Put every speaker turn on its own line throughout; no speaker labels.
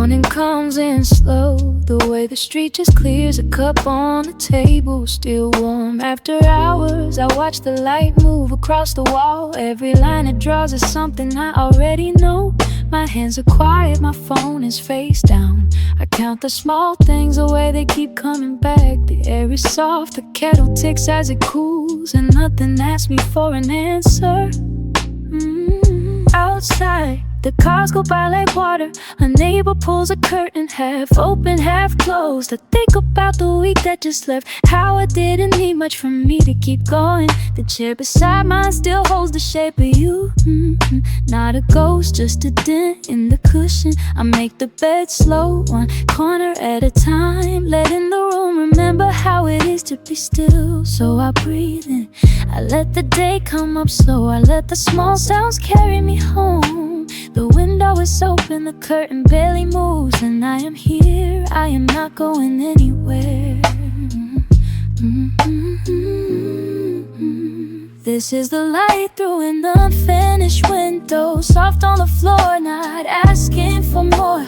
Morning comes in slow, the way the street just clears. A cup on the table, still warm after hours. I watch the light move across the wall. Every line it draws is something I already know. My hands are quiet, my phone is face down. I count the small things, the way they keep coming back. The air is soft, the kettle ticks as it cools, and nothing asks me for an answer. Outside, the cars go by like water. A neighbor pulls a curtain, half open, half closed. I think about the week that just left, how it didn't need much from me to keep going. The chair beside mine still holds the shape of you. Not a ghost, just a dent in the cushion. I make the bed slow, one corner at a time, letting the room remember how it is to be still. So I breathe in, I let the day come up slow. I let the small sounds carry me home. The window is open, the curtain barely moves, and I am here, I am not going anywhere. This is the light through an unfinished window, soft on the floor, not asking for more.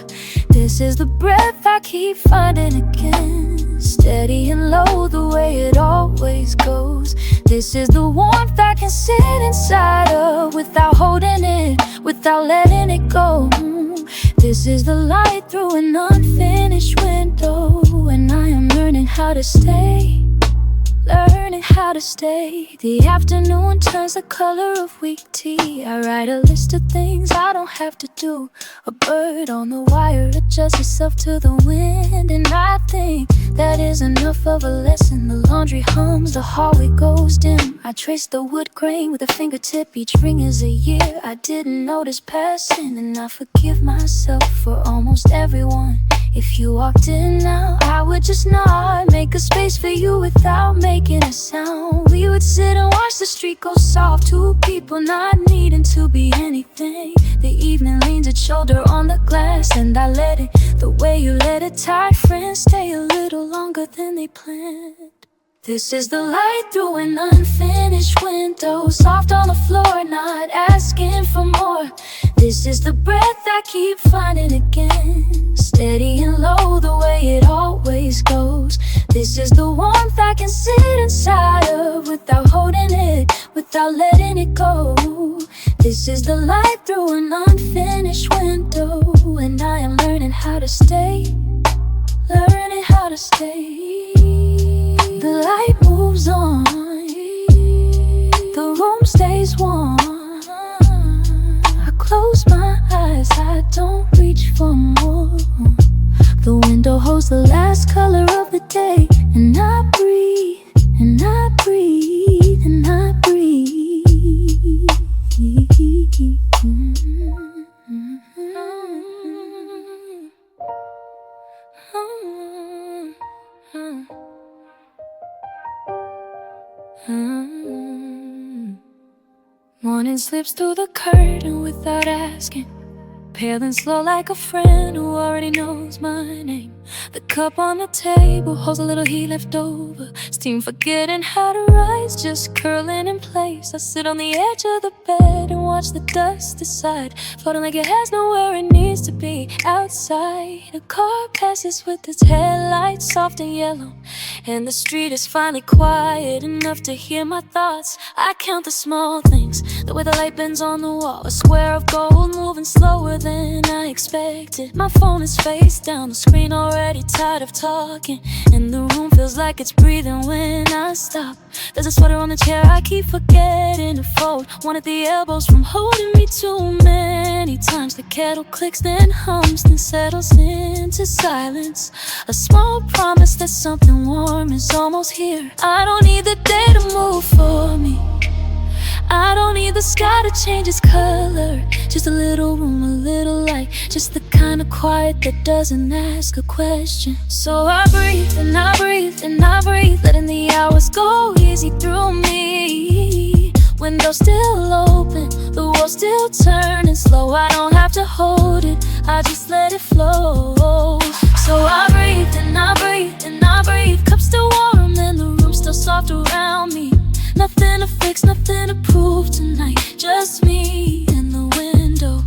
This is the breath I keep finding again, steady and low the way it always goes. This is the warmth I can sit inside of without holding it, without letting it go. This is the light through an unfinished window, and I am learning how to stay. Learning how to stay. The afternoon turns the color of weak tea. I write a list of things I don't have to do. A bird on the wire adjusts itself to the wind, and I think that is enough of a lesson. The laundry hums, the hallway goes dim. I trace the wood grain with a fingertip. Each ring is a year I didn't notice passing, and I forgive myself for almost everyone. If you walked in now, I would just nod, make a space for you without making a sound. We would sit and watch the street go soft, two people not needing to be anything. The evening leans its shoulder on the glass, and I let it, the way you let a tired friend stay a little longer than they planned. This is the light through an unfinished window, soft on the floor, not asking for more. This is the breath I keep finding again, steady and low the way it always goes. This is the warmth I can sit inside of without holding it, without letting it go. This is the light through an unfinished window, and I am learning how to stay, learning how to stay. The light moves on, the room stays warm. I close my eyes, I don't reach for more. The window holds the last color of the day, and I breathe, and I breathe, and I breathe. Morning slips through the curtain without asking, pale and slow like a friend who already knows my name. The cup on the table holds a little heat left over, steam forgetting how to rise, just curling in place. I sit on the edge of the bed and watch the dust decide, floating like it has nowhere it needs to be. Outside, a car passes with its headlights soft and yellow, and the street is finally quiet enough to hear my thoughts. I count the small things, the way the light bends on the wall, a square of gold moving slower than I expected. My phone is face down, the screen already tired of talking, and the room feels like it's breathing when I stop. There's a sweater on the chair I keep forgetting to fold, one at the elbows from holding me too many times. The kettle clicks, then hums, then settles into silence, a small promise that something warm is almost here. I don't need the day to move for me, I don't need the sky to change its color, just a little room, a little light, just the kind of quiet that doesn't ask a question. So I breathe and I breathe and I breathe, letting the hours go easy through me. Window still open, the world still turning slow. I don't have to hold it, I just let it flow. So I breathe and I breathe and I breathe, cup still warm and the room still soft around me. Nothing to fix, nothing to prove tonight, just me and the window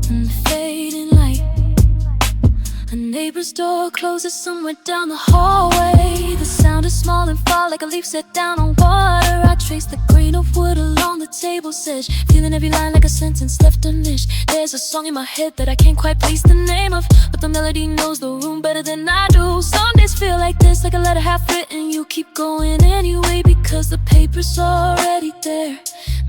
and the fading light. neighbor's door closes somewhere down the hallway. The sound is small and far like a leaf set down on water. I trace the grain of wood along the table's edge, feeling every line like a sentence left unfinished. There's a song in my head that I can't quite place the name of, but the melody knows the room better than I do. Some days feel like this, like a letter half written. You keep going anyway because the paper's already there.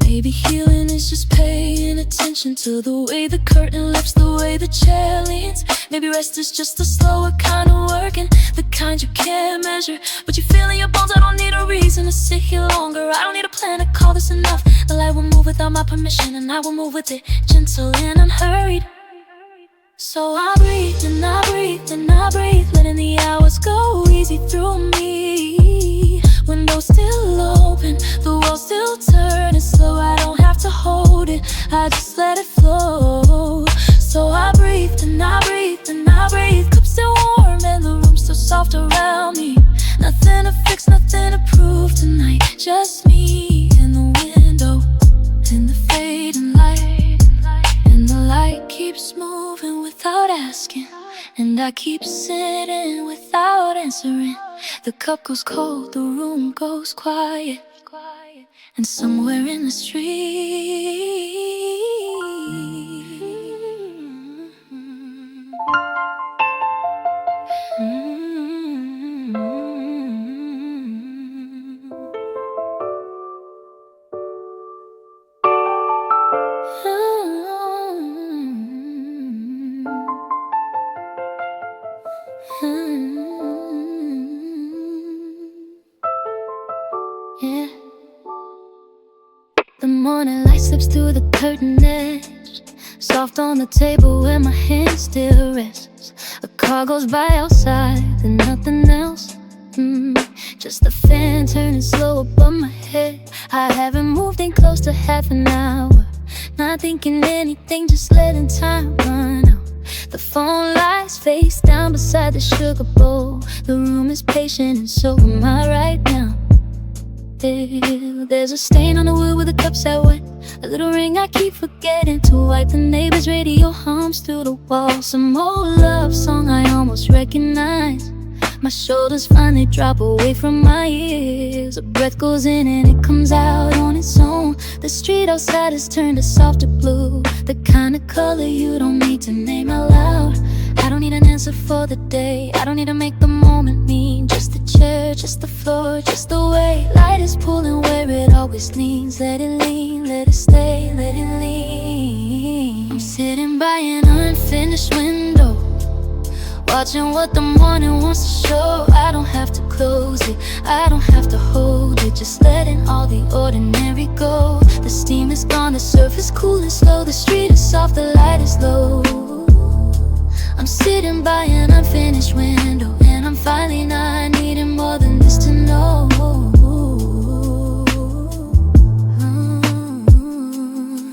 Maybe healing is just paying attention to the way the curtain lifts, the way the chair leans. Maybe rest is just a slower kind of working, the kind you can't measure, but you feel in your bones. I don't need a reason to sit here longer. I don't need a plan to call this enough. The light will move without my permission, and I will move with it, gentle and unhurried. So I breathe and I breathe and I breathe, letting the hours go easy through me. Windows still open, the world still turning slow. I don't have to hold it, I just let it flow. So I breathe and I breathe and I breathe. Cup still warm and the room still soft around me. Nothing to fix, nothing to prove tonight. Just me and the window and the fading light. And the light keeps moving without asking, and I keep sitting without answering. The cup goes cold, the room goes quiet, and somewhere in the street, yeah. The morning light slips through the curtain edge, soft on the table where my hand still rests. A car goes by outside and nothing else. Just the fan turning slow above my head. I haven't moved in close to half an hour, not thinking anything, just letting time run out. The phone lies face down beside the sugar bowl. The room is patient and so am I right now. There's a stain on the wood where the cup sat wet, a little ring I keep forgetting to wipe. The neighbor's radio hums through the wall, some old love song I almost recognize. My shoulders finally drop away from my ears. A breath goes in and it comes out on its own. The street outside has turned a softer blue, the kind of color you don't need to name out loud. I don't need an answer for the day, I don't need to make the moment mean. Just the chair, just the floor, just the way light is pulling where it always leans. Let it lean, let it stay, let it lean. I'm sitting by an unfinished window, watching what the morning wants to show. I don't have to close it, I don't have to hold it, just letting all the ordinary go. The steam is gone, the surface cool and slow. The street is soft, the light is low. I'm sitting by an unfinished window, and I'm finally not needing more than this to know.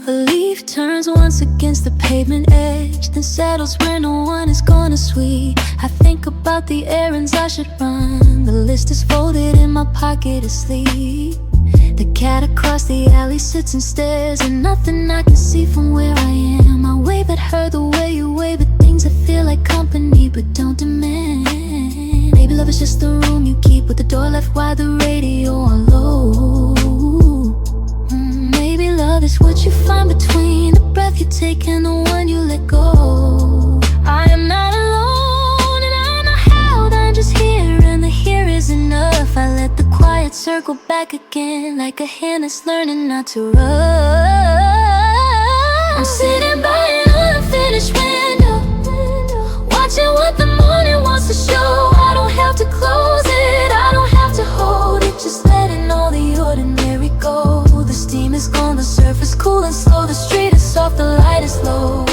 A leaf turns once against the pavement edge, then settles where no one is gonna sweep. I think about the errands I should run, the list is folded in my pocket asleep. The cat across the alley sits and stares, and nothing I can see from where I am. I wave at her the way you wave at things that feel like company but don't demand. Maybe love is just the room you keep with the door left wide, the radio on low. Maybe love is what you find between the breath you take and the one you let go. I am not alone and I'm not held, I'm just here, and the here is enough. I let the quiet circle back again, like a hand that's learning not to run. I'm sitting by an unfinished window, watching what the morning wants to show. I don't have to close it, I don't have to hold it, just letting all the ordinary go. The steam is gone, the surface cool and slow. The street is soft, the light is low.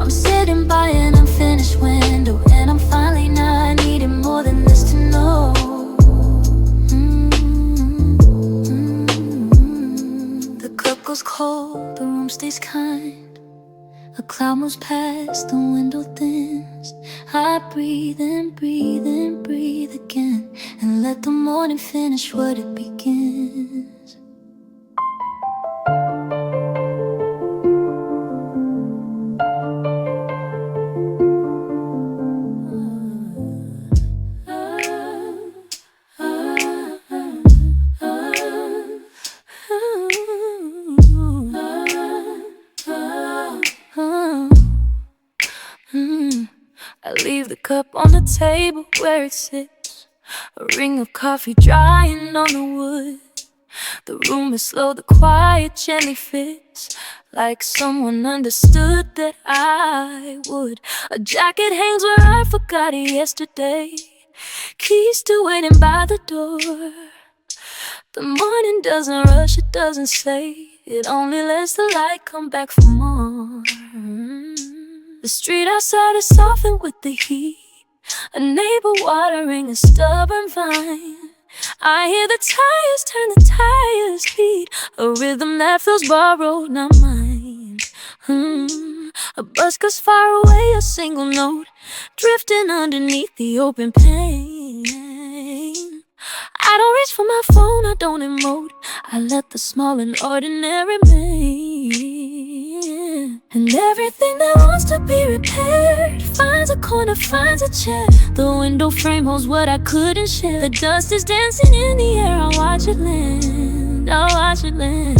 I'm sitting by an unfinished window, and I'm finally not needing more than this to know. The cup goes cold, the room stays kind. A cloud moves past, the window thins. I breathe and breathe and breathe again, and let the morning finish what it begins. I leave the cup on the table where it sits, a ring of coffee drying on the wood. The room is slow, the quiet gently fits, like someone understood that I would. A jacket hangs where I forgot it yesterday, keys still waiting by the door. The morning doesn't rush, it doesn't say, it only lets the light come back for more. The street outside is softened with the heat, a neighbor watering a stubborn vine. I hear the tires turn, the tires beat, a rhythm that feels borrowed, not mine. A bus goes far away, a single note drifting underneath the open pane. I don't reach for my phone, I don't emote, I let the small and ordinary remain. And everything that wants to be repaired finds a corner, finds a chair. The window frame holds what I couldn't share. The dust is dancing in the air, I'll watch it land, I'll watch it land.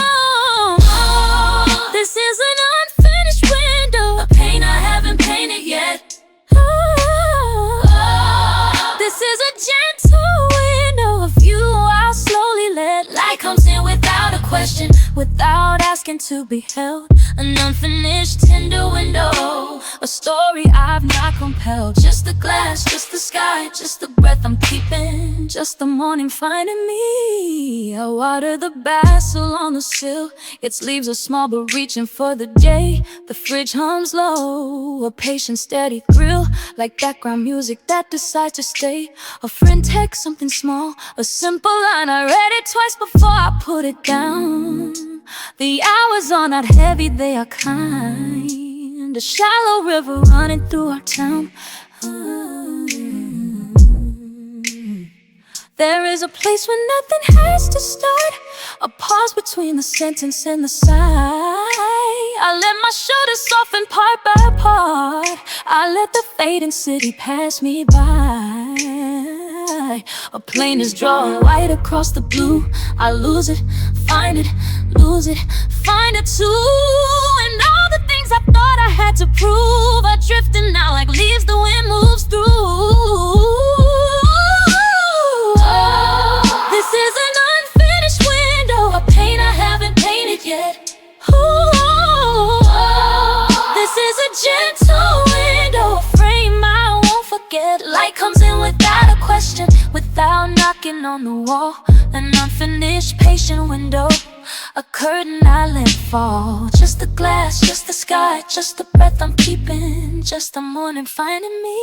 Oh, this is an unfinished window, a paint I haven't painted yet. This is a gentle window of you I'll slowly let. Light comes in without a question, without asking to be held. An unfinished tender window, a story I've not compelled. Just the glass, just the sky, just the breath I'm keeping, just the morning finding me. I water the basil on the sill, its leaves are small but reaching for the day. The fridge hums low, a patient steady thrill, like background music that decides to stay. A friend texts something small, a simple line, I read it twice before I put it down. The hours are not heavy, they are kind, a shallow river running through our town. There is a place where nothing has to start, a pause between the sentence and the sigh. I let my shoulders soften part by part, I let the fading city pass me by. A plane is drawing white across the blue, I lose it, find it, lose it, find it too. And all the things I thought I had to prove are drifting now like leaves the wind moves through. This is an unfinished window, a paint I haven't painted yet. This is a gentle window, a frame I won't forget. Light comes in without a question, without knocking on the wall. An unfinished patient window, a curtain I let fall. Just the glass, just the sky, just the breath I'm keeping, just the morning finding me.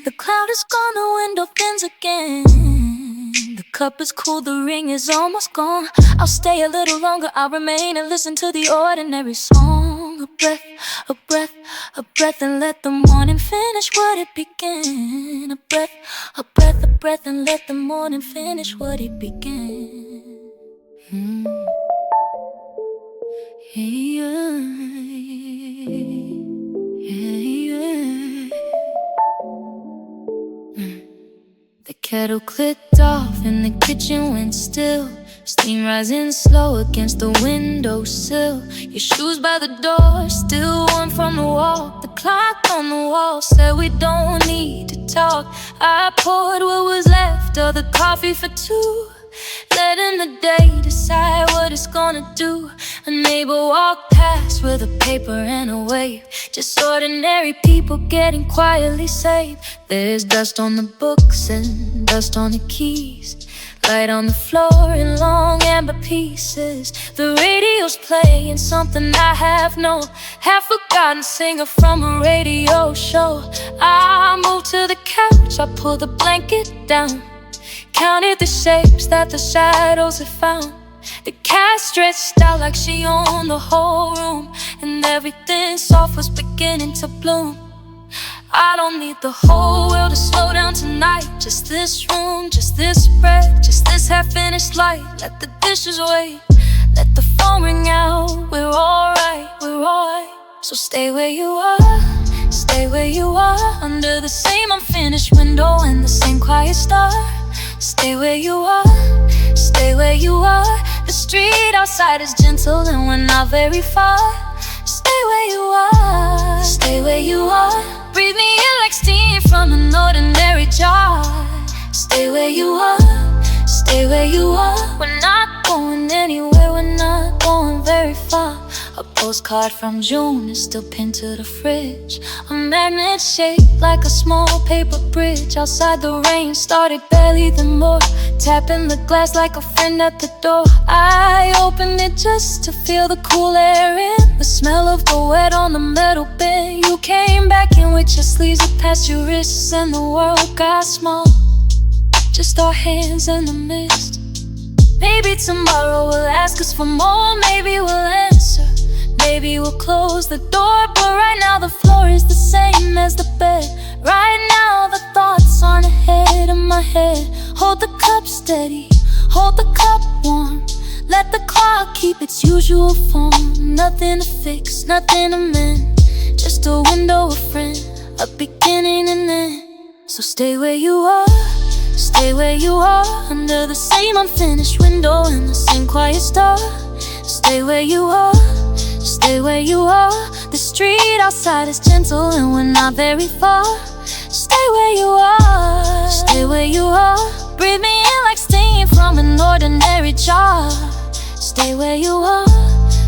The cloud is gone, the window thins again. The cup is cool, the ring is almost gone. I'll stay a little longer, I'll remain and listen to the ordinary song. A breath, a breath, a breath, and let the morning finish what it began. A breath, a breath, a breath, and let the morning finish what it began. Yeah, yeah. The kettle clicked off and the kitchen went still. Steam rising slow against the windowsill. Your shoes by the door, still warm from the walk. The clock on the wall said we don't need to talk. I poured what was left of the coffee for two, letting the day decide what it's gonna do. A neighbor walked past with a paper and a wave. Just ordinary people getting quietly saved. There's dust on the books and dust on the keys, light on the floor in long amber pieces. The radio's playing something I have no half-forgotten singer from a radio show. I moved to the couch, I pulled the blanket down, counted the shapes that the shadows had found. The cat stretched out like she owned the whole room, and everything soft was beginning to bloom. I don't need the whole world to slow down tonight. Just this room, just this breath, just this half-finished light. Let the dishes wait, let the phone ring out. We're alright, we're alright. So stay where you are, Stay where you are, under the same unfinished window and the same quiet star. Stay where you are, stay where you are. The street outside is gentle and we're not very far. Stay where you are, stay where you are. Breathe me in like steam from an ordinary jar. Stay where you are, stay where you are. We're not going anywhere, we're not going very far. A postcard from June is still pinned to the fridge. A magnet shaped like a small paper bridge. Outside the rain started barely then more. Tapping the glass like a friend at the door. I opened it just to feel the cool air in. The smell of the wet on the metal bed. You came back in with your sleeves up past your wrists, and the world got small, just our hands in the mist. Maybe tomorrow will ask us for more. Maybe we'll answer, maybe we'll close the door. But right now the floor is the same as the bed. Right now the thoughts aren't ahead of my head. Hold the cup steady, hold the cup warm. Let the clock keep its usual form. Nothing to fix, nothing to mend, just a window, a friend, a beginning and end. So stay where you are, stay where you are, under the same unfinished window and the same quiet star. Stay where you are, stay where you are. The street outside is gentle and we're not very far. Stay where you are, stay where you are. Breathe me in like steam from an ordinary jar. Stay where you are,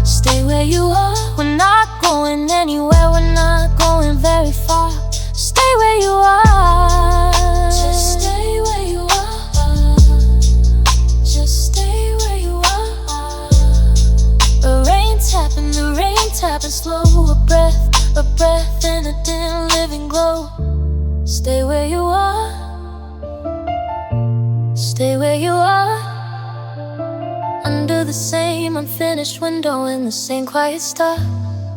stay where you are. We're not going anywhere, we're not going very far. Stay where you are, just stay where you are. Just stay where you are. The rain tapping slow. A breath in a dim living glow. Stay where you are, stay where you are, under the same unfinished window and the same quiet star.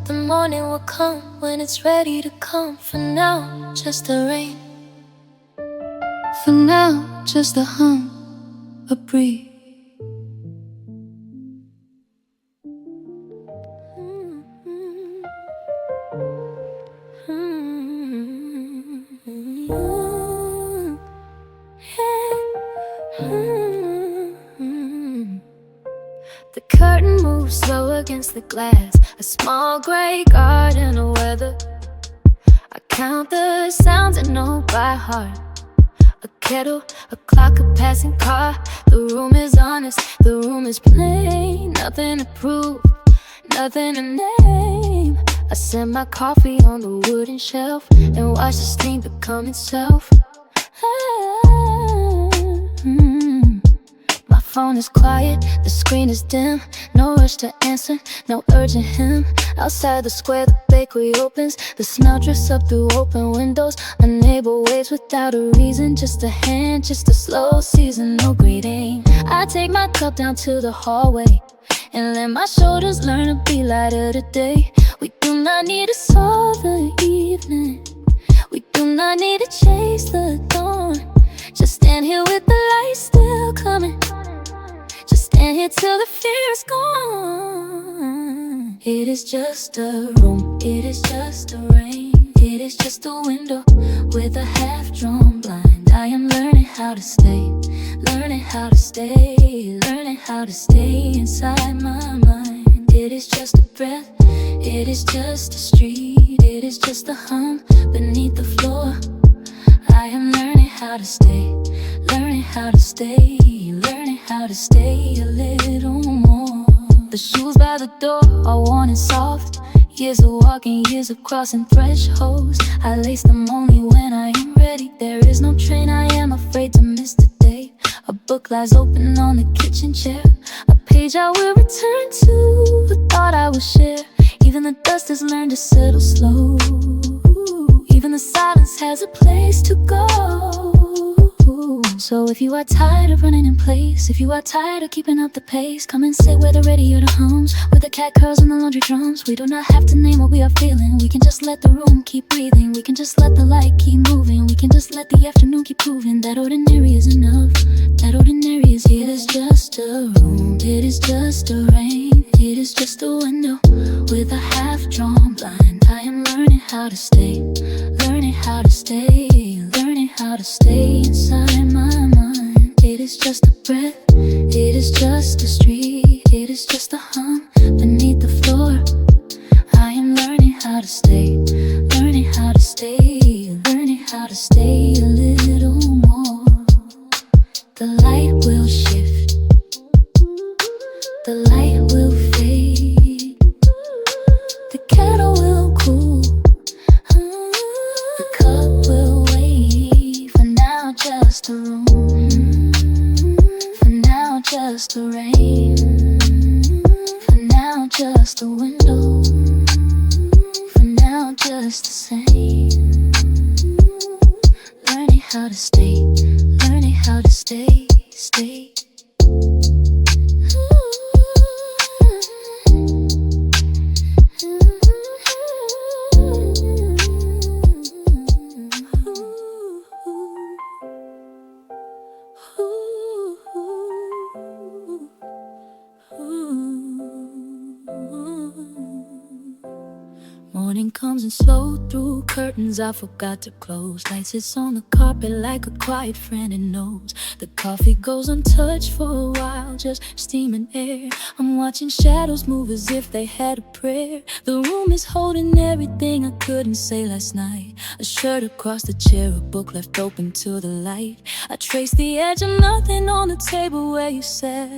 The morning will come when it's ready to come. For now, just the rain. For now, just a hum, a breeze. The curtain moves slow against the glass. A small gray garden of weather. I count the sounds I know by heart. A kettle, a clock, a passing car. The room is honest, the room is plain. Nothing to prove, nothing to name. I set my coffee on the wooden shelf and watch the steam become itself. My phone is quiet, the screen is dim. No rush to answer, no urgent hymn. Outside the square, the bakery opens. The smell drifts up through open windows. A neighbor waves without a reason. Just a hand, just a slow season, no greeting. I take my cup down to the hallway and let my shoulders learn to be lighter today. We do not need to solve the evening. We do not need to chase the dawn. Just stand here with the light still coming. Just stand here till the fear is gone. It is just a room, it is just a rain. It is just a window with a half-drawn blind. I am learning how to stay, learning how to stay, learning how to stay inside my mind. It is just a breath, it is just a street, it is just a hum beneath the floor. I am learning how to stay, learning how to stay, learning how to stay a little more. The shoes by the door are worn and soft. Years of walking, years of crossing thresholds. I lace them only when I am ready. There is no train, I am afraid to miss the day. A book lies open on the kitchen chair. A page I will return to, a thought I will share. Even the dust has learned to settle slow. Even the silence has a place to go. So if you are tired of running in place, if you are tired of keeping up the pace, come and sit where the radio hums, where the cat curls and the laundry drums. We do not have to name what we are feeling. We can just let the room keep breathing. We can just let the light keep moving. We can just let the afternoon keep proving that ordinary is enough. That ordinary is here. It is just a room, it is just a rain. It is just a window with a half-drawn blind. I am learning how to stay, learning how to stay, learning how to stay inside my mind. It is just a breath, it is just a street, it is just a hum beneath the floor. I am learning how to stay, learning how to stay, learning how to stay a little more. The light will shift, the light will fade, the kettle will cool, the cup will wait. For now just a room, for now just a rain, for now just a window, for now just the same. Learning how to stay, learning how to stay, stay. Morning comes and slow through curtains I forgot to close. Light sits on the carpet like a quiet friend and knows. The coffee goes untouched for a while, just steaming air. I'm watching shadows move as if they had a prayer. The room is holding everything I couldn't say last night. A shirt across the chair, a book left open to the light. I trace the edge of nothing on the table where you sat,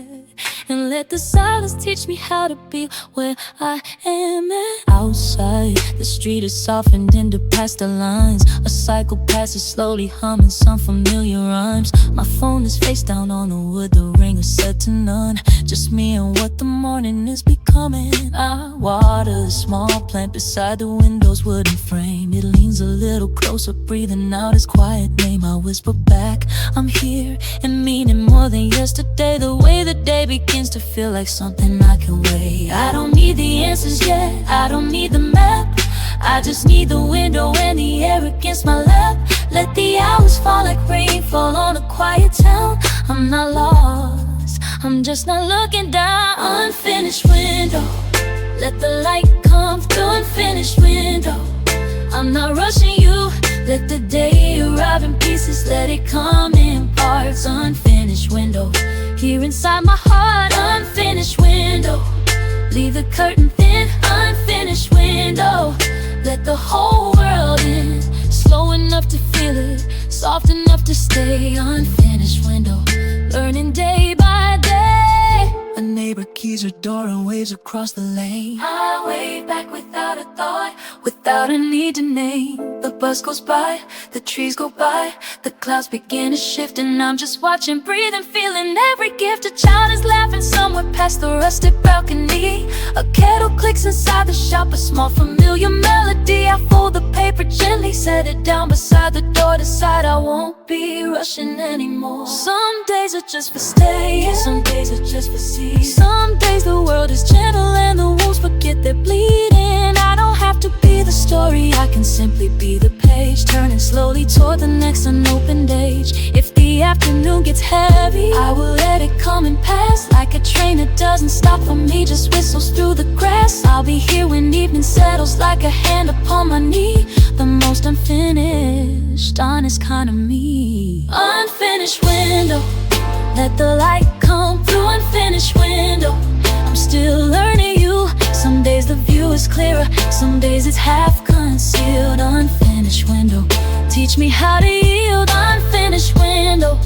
and let the silence teach me how to be where I am at. Outside, the street is softened into pastel lines. A cycle passes slowly, humming some familiar rhymes. My phone is face down on the wood, the ring is set to none. Just me and what the morning is becoming. I water a small plant beside the window's wooden frame. It leans a little closer, breathing out its quiet name. I whisper back, I'm here, and meaning more than yesterday. The way the day begins to feel like something I can weigh. I don't need the answers yet, I don't need the map. I just need the window and the air against my lap. Let the hours fall like rainfall on a quiet town. I'm not lost, I'm just not looking down. Unfinished window, let the light come through. Unfinished window, I'm not rushing you. Let the day arrive in pieces, let it come in parts. Unfinished window, here inside my heart. Unfinished window, leave the curtain thin. Unfinished window, let the whole world in. Slow enough to feel it, soft enough to stay. Unfinished window, learning day by day. A neighbor keys her door and waves across the lane. I wave back without a thought, without a need to name. The bus goes by, the trees go by, the clouds begin to shift, and I'm just watching, breathing, feeling every gift. A child is laughing somewhere past the rusted balcony. A kettle clicks inside the shop, a small familiar melody. I fold the paper gently, set it down beside the door. Decide I won't be rushing anymore. Some days are just for staying, some days are just for seeing. Some days the world is gentle and the wounds forget they're bleeding. I don't have to be the story, I can simply be the page, turning slowly toward the next unopened age. If the afternoon gets heavy, I will let it come and pass. Like a train that doesn't stop for me, just whistles through the grass. I'll be here when evening settles, like a hand upon my knee. The most unfinished, honest kind of me. Unfinished window, let the light come through. Unfinished window, I'm still learning you. Some days the view is clearer, some days it's half concealed. Unfinished window, teach me how to yield. Unfinished window,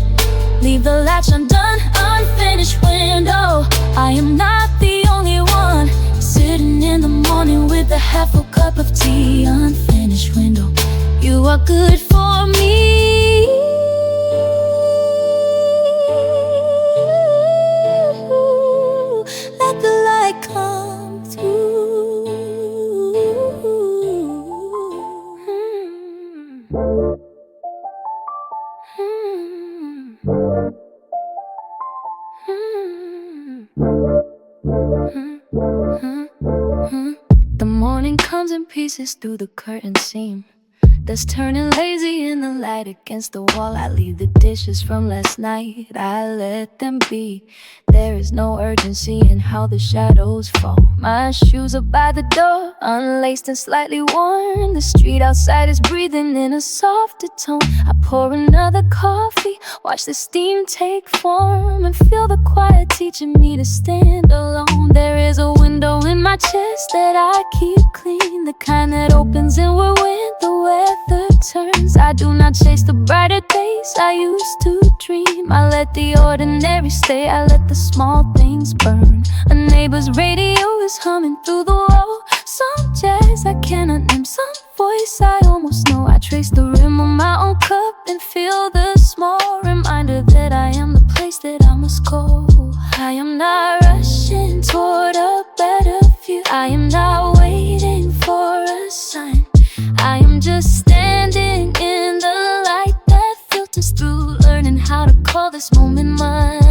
leave the latch undone. Unfinished window, I am not the only one sitting in the morning with a half full cup of tea. Unfinished window, you are good for me. Let the light come through. The morning comes in pieces through the curtain seam. that's turning lazy in the light against the wall. I leave the dishes from last night, I let them be. There is no urgency in how the shadows fall. My shoes are by the door, unlaced and slightly worn. The street outside is breathing in a softer tone. I pour another coffee, watch the steam take form, and feel the quiet teaching me to stand alone. There is a window in my chest that I keep clean, the kind that opens inward when the weather turns. I do not chase the brighter days I used to dream. I let the ordinary stay, I let the small things burn. A neighbor's radio is humming through the wall, some jazz I cannot name, some voice I almost know. I trace the rim of my own cup and feel the small reminder that I am the place that I must go. I am not rushing toward a better view, I am not waiting for a sign. I am just standing in the light that filters through, learning how to call this moment mine.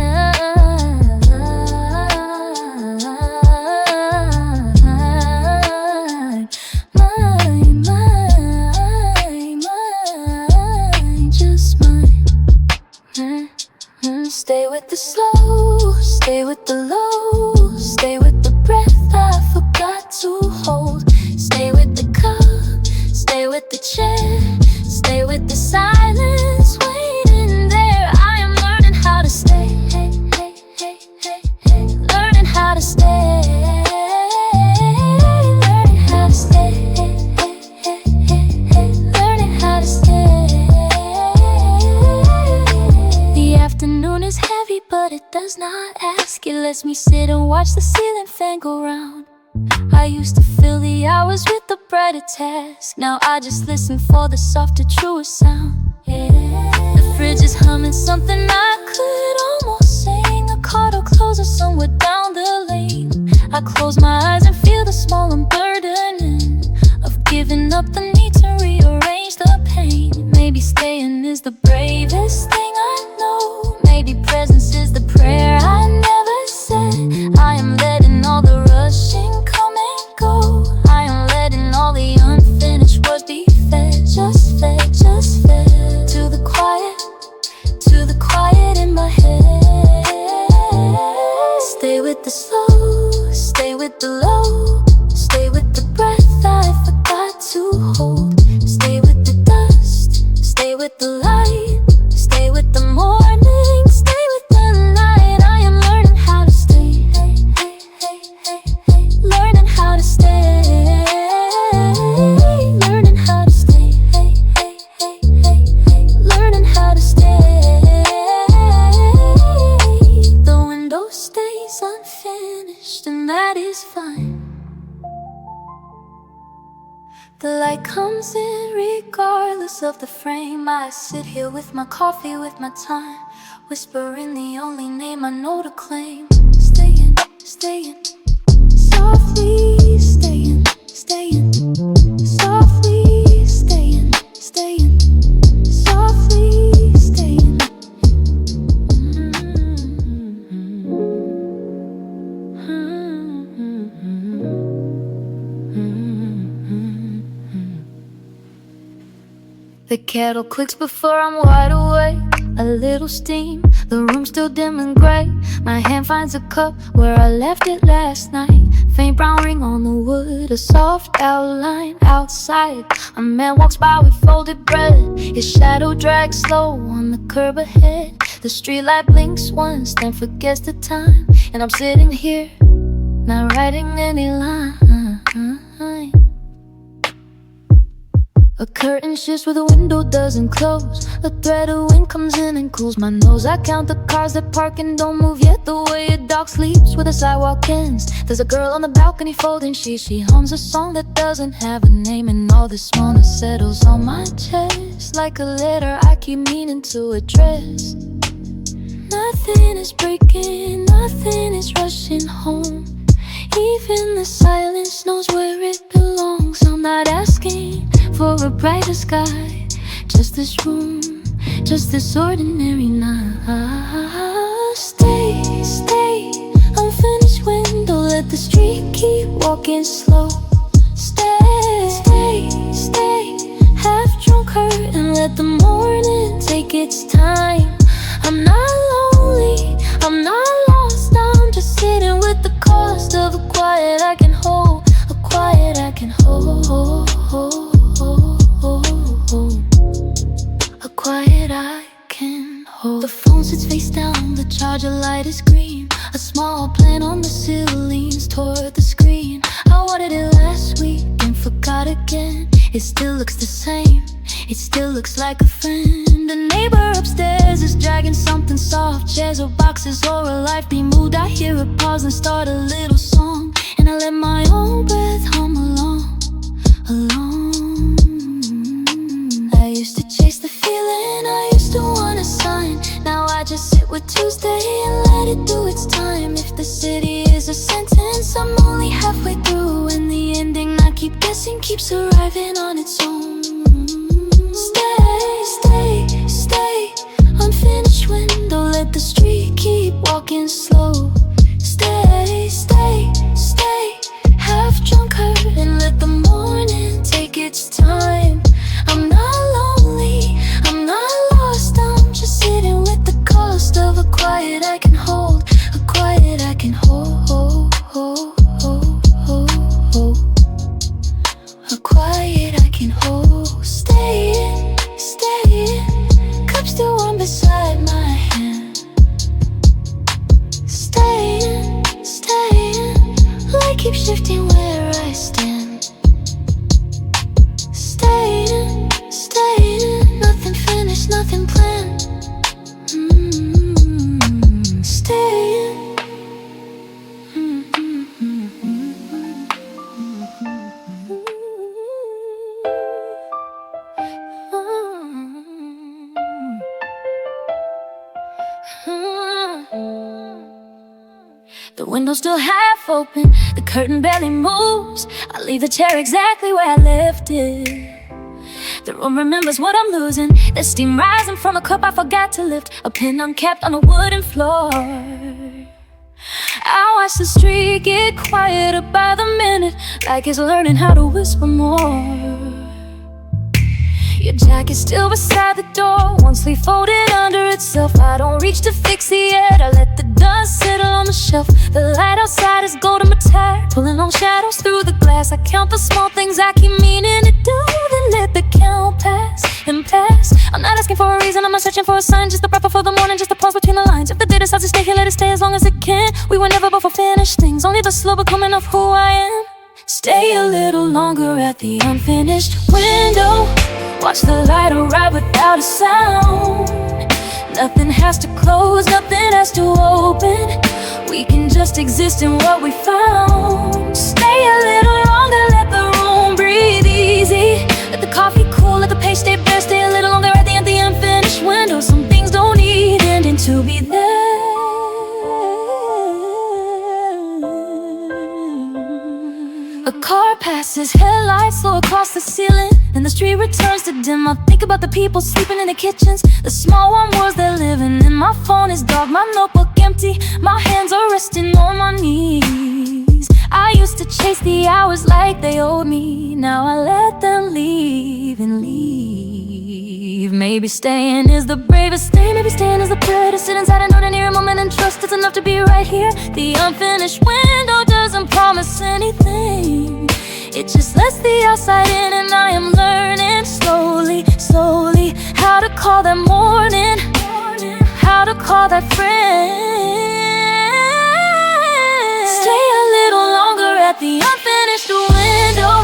Just mine. Stay with the slow, stay with the low, stay with the breath I forgot to hold. Stay with the cup, stay with the chair, stay with the silence waiting there. I am learning how to stay, learning how to stay, learning how to stay, learning how to stay. The afternoon is heavy, but it does not ask. It lets me sit and watch the ceiling fan go round. I used to fill the hours with the brighter task, now I just listen for the softer, truer sound. The fridge is humming something I could almost sing. The car door closes somewhere down the lane. I close my eyes and feel the small unburdening of giving up the need to rearrange the pain. Maybe staying is the bravest thing I know. Maybe presence is the prayer I never said. I am letting all the rushing come and go. I am letting all the unfinished words be fed, just fed, just fed to the quiet in my head. Stay with the slow, stay with the low, stay with the breath I forgot to hold. Stay with the dust, stay with the light, stay with the morning, stay with the night. I am learning how to stay, learning how to stay, learning how to stay, learning how to stay. The window stays unfinished, and that is fine. The light comes in regardless of the frame. I sit here with my coffee, with my time, whispering the only name I know to claim. Staying, staying, softly staying, staying, softly staying, staying, softly staying. The kettle clicks before I'm wide awake. A little steam, the room still dim and gray. My hand finds a cup where I left it last night. Faint brown ring on the wood, a soft outline outside. A man walks by with folded bread, his shadow drags slow on the curb ahead. The streetlight blinks once, then forgets the time, and I'm sitting here, not writing any line. A curtain shifts where the window doesn't close. A thread of wind comes in and cools my nose. I count the cars that park and don't move yet. The way a dog sleeps where the sidewalk ends. There's a girl on the balcony folding sheets. She hums a song that doesn't have a name, and all this smallness settles on my chest like a letter I keep meaning to address. Nothing is breaking, nothing is rushing home. Even the silence knows where it belongs. I'm not asking for a brighter sky, just this room, just this ordinary night. Stay, stay, unfinished window, let the street keep walking slow. Stay, stay, stay, half drunk. let the morning take its time. I'm not lonely, I'm not lost, I'm just sitting with the cost of a quiet I can hold, a quiet I can hold, a quiet I can hold. The phone sits face down, the charger light is green. A small plant on the sill leans toward the screen. I wanted it last week and forgot again. It still looks the same, it still looks like a friend. The neighbor upstairs is dragging something soft, chairs or boxes or a life be moved. I hear her pause and start a little song, and I let my own breath hum along, along. I used to chase the feeling, I used to want a sign. Now I just sit with Tuesday and let it do its time. If the city is a sentence, I'm only halfway through, and the ending I keep guessing keeps arriving on its own. Stay, stay, stay, unfinished window, let the street keep walking slow. Stay, stay, stay, half drunk hurt, and let the morning take its time. I'm not lonely, I'm not lost, I'm just sitting with the cost of a quiet I can hold, a quiet I can hold, a quiet I can hold. Stay in, cup still warm beside my hand. Stay in, light keeps shifting where I stand. Stay in, nothing finished, nothing planned. Stay in. The window's still half open, the curtain barely moves. I leave the chair exactly where I left it. The room remembers what I'm losing. There's steam rising from a cup I forgot to lift, a pen uncapped on a wooden floor. I watch the street get quieter by the minute, like it's learning how to whisper more. Your jacket's still beside the door, one sleeve folded under itself. I don't reach to fix it yet, I let the dust settle on the shelf. The light outside is golden metallic, pulling on shadows through the glass. I count the small things I keep meaning to do, then let the count pass and pass. I'm not asking for a reason, I'm not searching for a sign, just a prep for the morning, just a pause between the lines. If the day decides to stay here, let it stay as long as it can. We were never both for finished things, only the slow becoming of who I am. Stay a little longer at the unfinished window, watch the light arrive without a sound. Nothing has to close, nothing has to open. We can just exist in what we found. Stay a little longer, let the room breathe easy. Let the coffee cool, let the page stay bare. Stay a little longer at the unfinished window. Some things don't need ending to be there. A car passes, headlights slow across the ceiling, and the street returns to dim. I think about the people sleeping in the kitchens, the small warm worlds they're living in. My phone is dark, my notebook empty, my hands are resting on my knees. I used to chase the hours like they owed me, now I let them leave and leave. Maybe staying is the bravest thing, maybe staying is the prayer. To sit inside an ordinary moment and trust it's enough to be right here. The unfinished window doesn't promise anything, it just lets the outside in, and I am learning slowly, slowly, how to call that morning, how to call that friend. Stay a little longer at the unfinished window,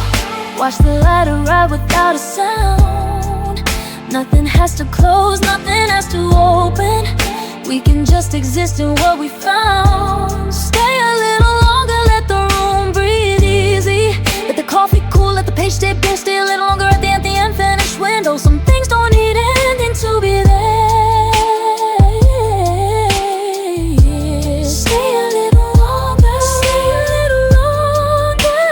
watch the light arrive without a sound. Nothing has to close, nothing has to open. We can just exist in what we found. Stay a little longer, let the room breathe easy. Let the coffee cool, let the page stay bare. Stay a little longer at the unfinished window. Some things don't need ending to be there. Stay a little longer, stay a little longer.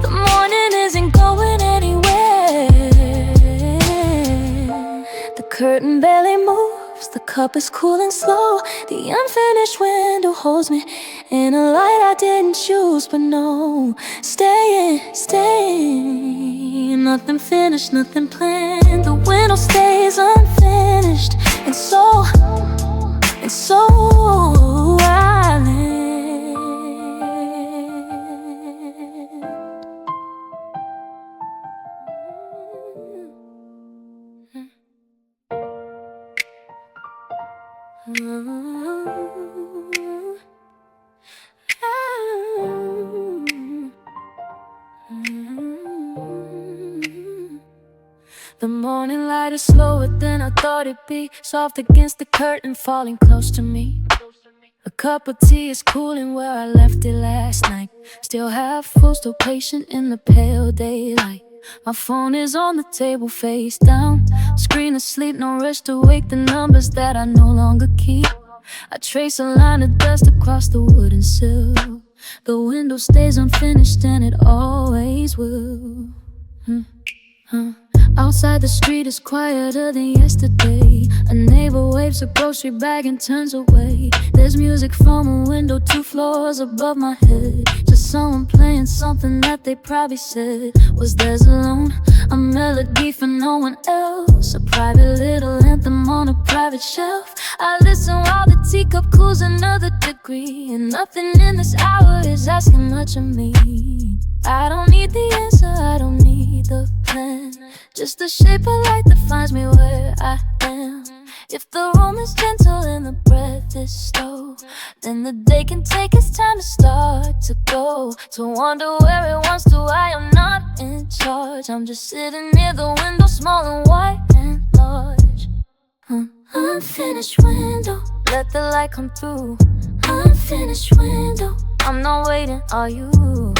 The morning isn't going anywhere. The curtain barely moves, the cup is cooling slow. The unfinished window holds me in a light I didn't choose, but no, staying. Nothing finished, nothing planned. The window stays unfinished, and so I land. The morning light is slower than I thought it'd be, soft against the curtain, falling close to me. A cup of tea is cooling where I left it last night. Still half full, still patient in the pale daylight. My phone is on the table, face down, screen asleep, no rush to wake the numbers that I no longer keep. I trace a line of dust across the wooden sill. The window stays unfinished and it always will. Outside the street is quieter than yesterday. A neighbor waves a grocery bag and turns away. There's music from a window 2 floors above my head. Just someone playing something that they probably said was theirs alone. A melody for no one else, a private little anthem on a private shelf. I listen while the teacup cools another degree, and nothing in this hour is asking much of me. I don't need the answer, I don't need the plan, just the shape of light that finds me where I am. If the room is gentle and the breath is slow, then the day can take its time to start to go. To wonder where it wants to, I am not in charge. I'm just sitting near the window, small and wide and large. Unfinished window, let the light come through. Unfinished window, I'm not waiting, are you?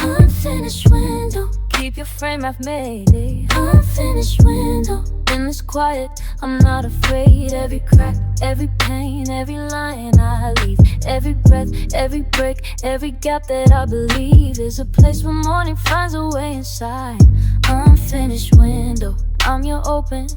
Unfinished window, keep your frame half made. Unfinished window, in this quiet, I'm not afraid. Every crack, every pain, every line I leave, every breath, every break, every gap that I believe is a place where morning finds a way inside. Unfinished window, I'm your open,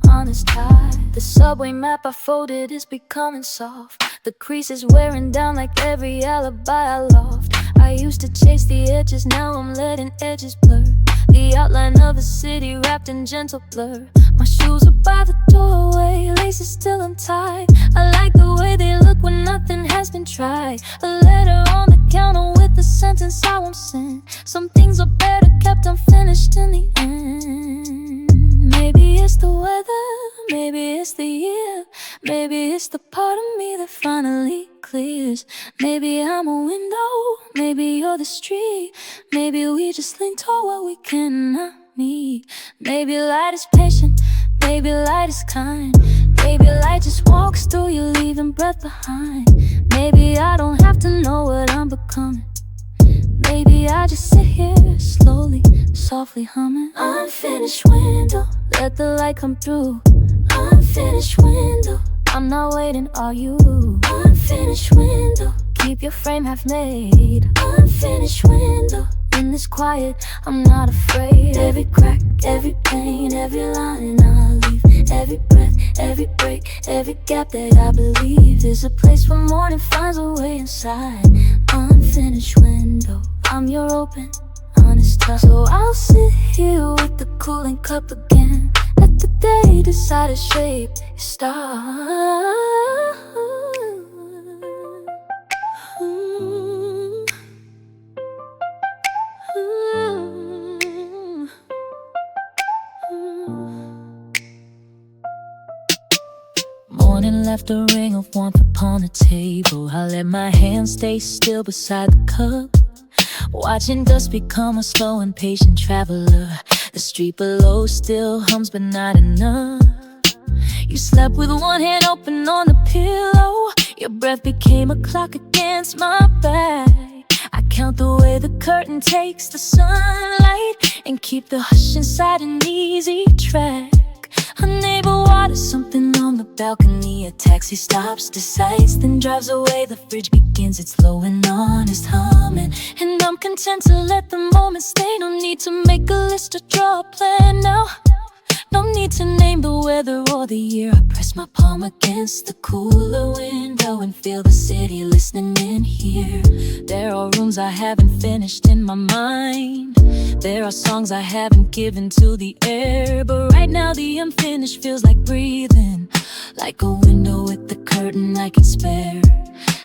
honest tide. The subway map I folded is becoming soft. The crease is wearing down like every alibi I lost. I used to chase the edges, now I'm letting edges blur. The outline of a city wrapped in gentle blur. My shoes are by the doorway, laces still untied. I like the way they look when nothing has been tried. A letter on the counter with a sentence I won't send. Some things are better kept unfinished in the end. Maybe it's the weather, maybe it's the year, maybe it's the part of me that finally clears. Maybe I'm a window, maybe you're the street. Maybe we just lean toward what we cannot meet. Maybe light is patient, maybe light is kind. Maybe light just walks through you, leaving breath behind. Maybe I don't have to know what I'm becoming. Maybe I just sit here slowly, softly humming. Unfinished window, let the light come through. Unfinished window, I'm not waiting, are you? Unfinished window, keep your frame half made. Unfinished window, in this quiet, I'm not afraid. Every crack, every pain, every line I leave, every breath, every break, every gap that I believe is a place where morning finds a way inside. Unfinished window, I'm your open, honest touch. So I'll sit here with the cooling cup again. Let the day decide to shape its star. Morning left a ring of warmth upon the table. I let my hand stay still beside the cup, watching dust become a slow and patient traveler. The street below still hums but not enough. You slept with one hand open on the pillow. Your breath became a clock against my back. I count the way the curtain takes the sunlight and keep the hush inside an easy track. A neighbor waters something on the balcony. A taxi stops, decides, then drives away. The fridge begins its slow and honest humming, and I'm content to let the moment stay. No need to make a list or draw a plan now. No need to name the weather or the year. I press my palm against the cooler window and feel the city listening in here. There are rooms I haven't finished in my mind. There are songs I haven't given to the air. But right now the unfinished feels like breathing, like a window with the curtain I can spare.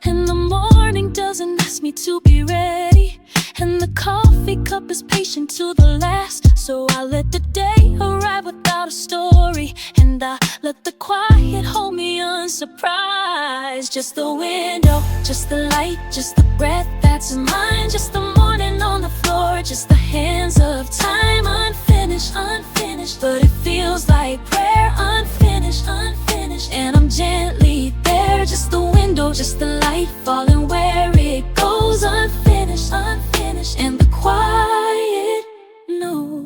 And the morning doesn't ask me to be ready, and the coffee cup is patient to the last. So I let the day arrive without a story, and I let the quiet hold me unsurprised. Just the window, just the light, just the breath that's mine. Just the morning on the floor, just the hands of time. Unfinished, unfinished, but it feels like prayer. Unfinished, unfinished, and I'm gently there. Just the window, just the light falling where it goes. Unfinished, unfinished, and the quiet knows.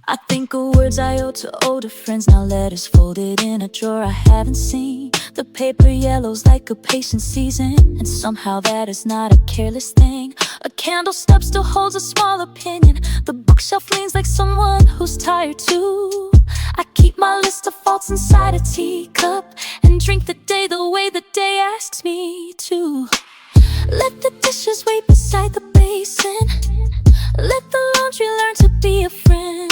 I think of words I owe to older friends, now letters folded in a drawer I haven't seen. The paper yellows like a patient season, and somehow that is not a careless thing. A candle stub still holds a small opinion. The bookshelf leans like someone who's tired too. I keep my list of faults inside a teacup and drink the day the way the day asks me to. Let the dishes wait beside the basin. Let the laundry learn to be a friend.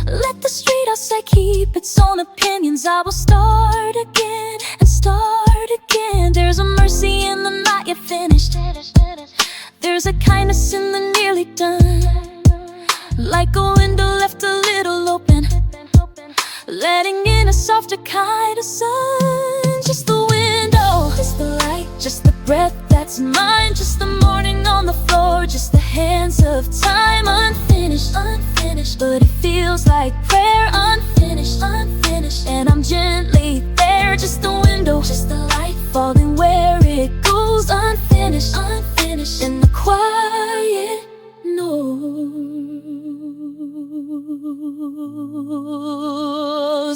Let the street outside keep its own opinions. I will start again and start again. There's a mercy in the not yet finished. There's a kindness in the nearly done. Like a window left a little open, letting in a softer kind of sun. Just the window, just the light, just the breath that's mine. Just the morning on the floor, just the hands of time. Unfinished, unfinished, but it feels like prayer. Unfinished, unfinished, and I'm gently there. Just the window, just the light falling where it goes. Unfinished, unfinished, and the quiet knows.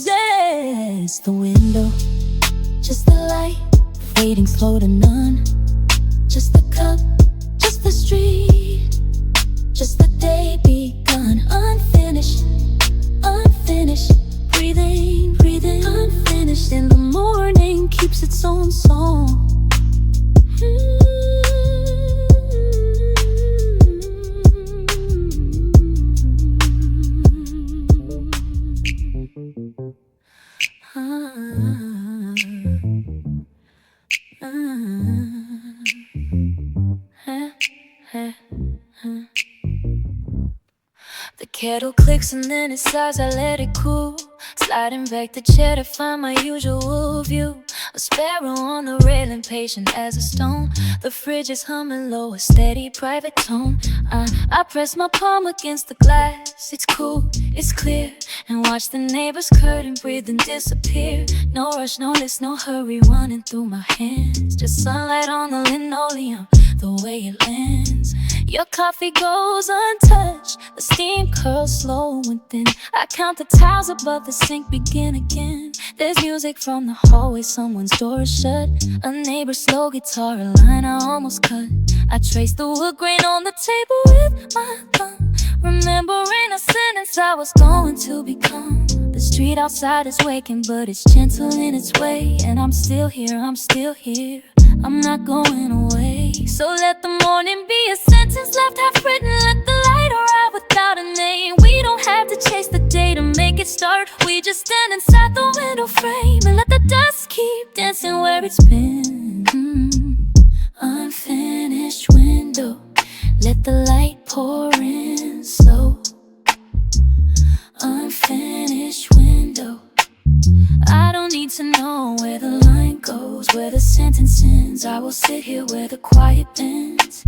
Yes, the window, just the light fading slow to none. Just the cup, just the street, just the day begun. Unfinished, unfinished, breathing, breathing. Unfinished, and the morning keeps its own song. The kettle clicks and then it sighs, I let it cool. Sliding back the chair to find my usual view. A sparrow on the railing, patient as a stone. The fridge is humming low, a steady private tone. I press my palm against the glass. It's cool, it's clear. And watch the neighbor's curtain breathe and disappear. No rush, no list, no hurry running through my hands. Just sunlight on the linoleum, the way it lands. Your coffee goes untouched, the steam curls slow within. I count the tiles above the sink, begin again. There's music from the hallway, someone's door is shut. A neighbor's slow guitar, a line I almost cut. I trace the wood grain on the table with my thumb, remembering a sentence I was going to become. The street outside is waking, but it's gentle in its way. And I'm still here, I'm still here, I'm not going away. So let the morning be a sentence left half written. Let the light arrive without a name. We don't have to chase the day to make it start. We just stand inside the window frame and let the dust keep dancing where it's been. Unfinished window, let the light pour in slow. Unfinished window, I don't need to know where the line goes, where the sentence ends. I will sit here where the quiet bends.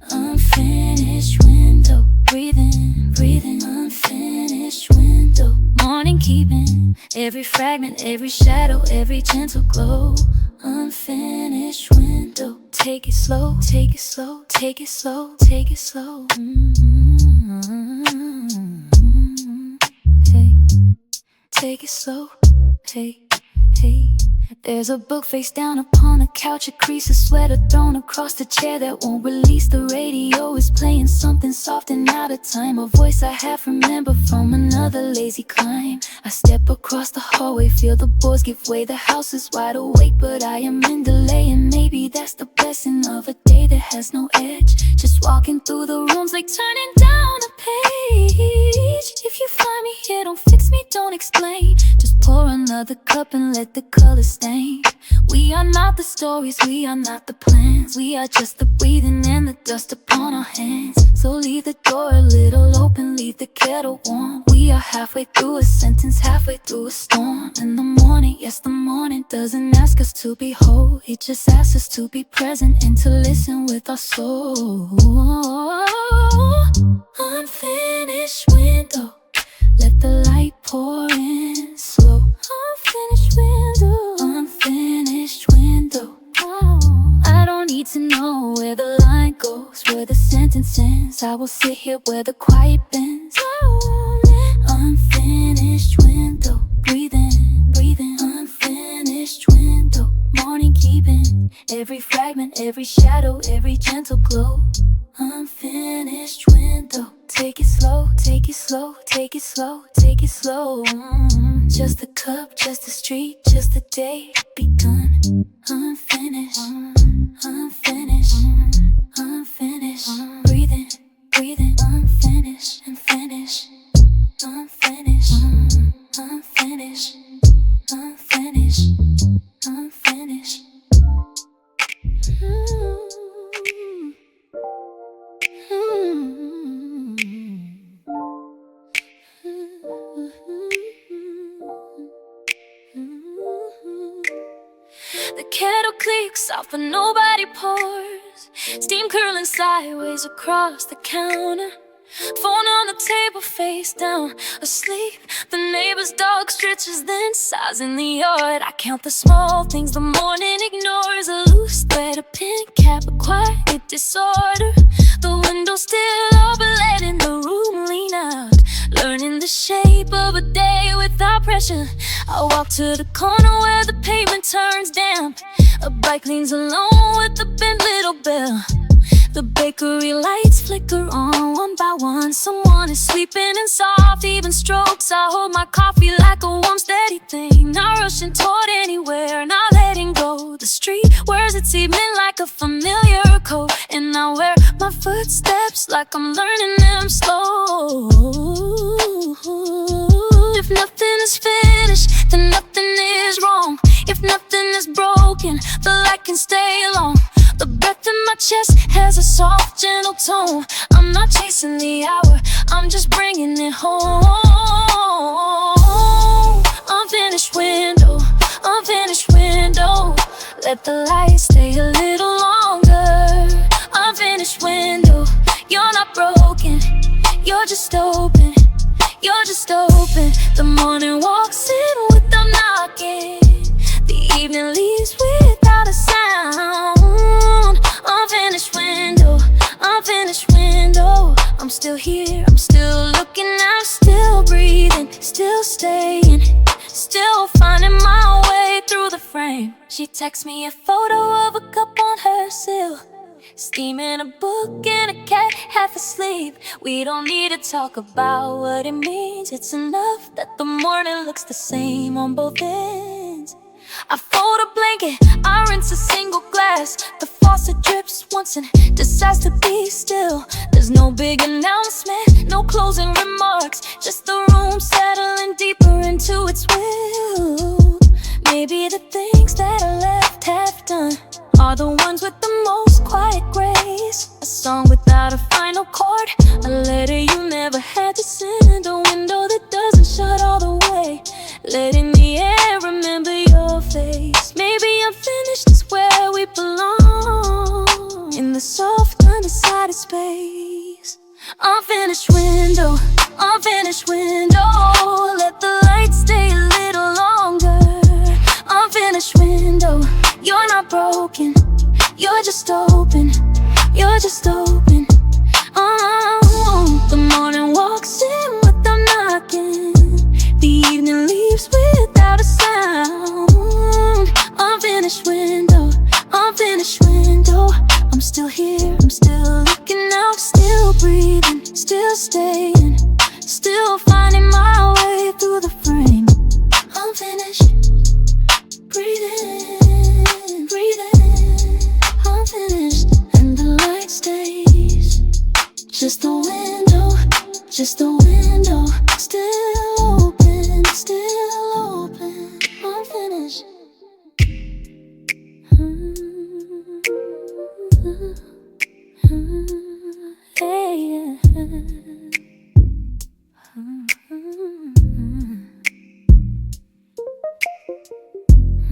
Unfinished window, breathing, breathing. Unfinished window, morning keeping every fragment, every shadow, every gentle glow. Unfinished window, take it slow, take it slow, take it slow, take it slow. Hey, take it slow. Hey, hey, There's a book face down upon a couch, a crease, a sweater thrown across the chair that won't release. The radio is playing something soft and out of time, a voice I half remember from another lazy climb. I step across the hallway, feel the boards give way. The house is wide awake, but I am in delay. And maybe that's the blessing of a day that has no edge. Just walking through the rooms like turning down a page. If you find me here, don't fix me, don't explain. Just pour another cup and let the colors stain. We are not the stories, we are not the plans. We are just the breathing and the dust upon our hands. So leave the door a little open, leave the kettle warm. We are halfway through a sentence, halfway through a storm. In the morning, yes, the morning doesn't ask us to be whole. It just asks us to be present and to listen with our soul. Unfinished window, let the light pour in slow. Unfinished window, unfinished window. I don't need to know where the line goes, where the sentence ends. I will sit here where the quiet bends. Unfinished window, breathing, breathing. Unfinished window, morning keeping every fragment, every shadow, every gentle glow. Unfinished window, take it slow, take it slow, take it slow, take it slow. Just a cup, just a street, just a day begun. Unfinished, unfinished, unfinished. Breathing, breathing. Unfinished, unfinished, unfinished, unfinished, unfinished, unfinished. The kettle clicks off but nobody pours. Steam curling sideways across the counter. Phone on the table face down, asleep. The neighbor's dog stretches then sighs in the yard. I count the small things the morning ignores. A loose thread, a pin cap, a quiet disorder. The window's still open, letting the room lean out. Learning the shape of a day without pressure. I walk to the corner where the pavement turns damp. A bike leans alone with the bent little bell. The bakery lights flicker on one by one. Someone is sweeping in soft, even strokes. I hold my coffee like a warm, steady thing. Not rushing toward anywhere, not letting go. The street wears its evening like a familiar coat. And I wear my footsteps like I'm learning them slow. If nothing is finished, then nothing is wrong. If nothing is broken, the light can stay long. The breath in my chest has a soft, gentle tone. I'm not chasing the hour, I'm just bringing it home. Unfinished window, unfinished window. Let the light stay a little longer. Unfinished window, you're not broken, you're just open, you're just open. The morning walks in without knocking. The evening leaves without a sound. Unfinished window, unfinished window. I'm still here, I'm still looking, I'm still breathing, still staying, still finding my way through the frame. She texts me a photo of a cup on her sill, steaming a book and a cat half asleep. We don't need to talk about what it means. It's enough that the morning looks the same on both ends. I fold a blanket, I rinse a single glass. The faucet drips once and decides to be still. There's no big announcement, no closing remarks, just the room settling deeper into its will. Maybe the things that are left half done are the ones with the most quiet grace. A song without a final chord, a letter you never had to send, a window that doesn't shut all the way, letting the air remember your face. Maybe unfinished is where we belong, in the soft, undecided space. Unfinished window, unfinished window. Let the light stay a little longer. Unfinished window, you're not broken, you're just open, you're just open. The morning walks in without knocking. The evening leaves without a sound.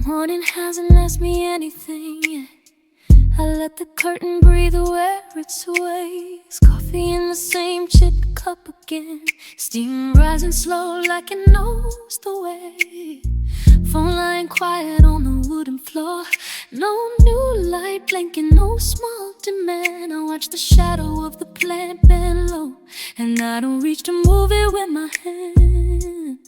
morning hasn't asked me anything yet. I let the curtain breathe where it sways. Coffee in the same chip cup again. Steam rising slow like it knows the way. Phone lying quiet on the wooden floor. No new light blinking, no small demand. I watch the shadow of the plant bend low, and I don't reach to move it with my hand.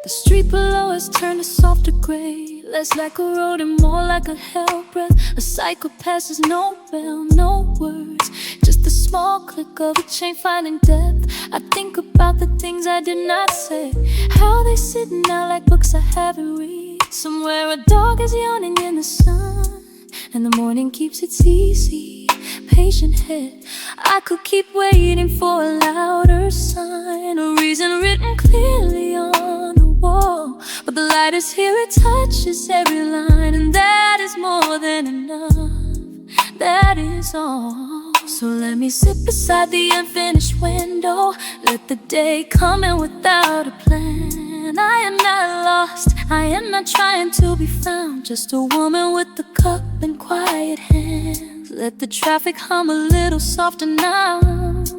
The street below has turned to softer gray, less like a road and more like a hell breath. A cycle passes, no bell, no words, just the small click of a chain finding depth. I think about the things I did not say, how they sitting out like books I haven't read. Somewhere a dog is yawning in the sun, and the morning keeps its easy, patient head. I could keep waiting for a louder sign, a reason written clearly on the wall. But the light is here, it touches every line, and that is more than enough, that is all. So let me sit beside the unfinished window, let the day come in without a plan. I am not lost, I am not trying to be found, just a woman with a cup and quiet hands. Let the traffic hum a little softer now,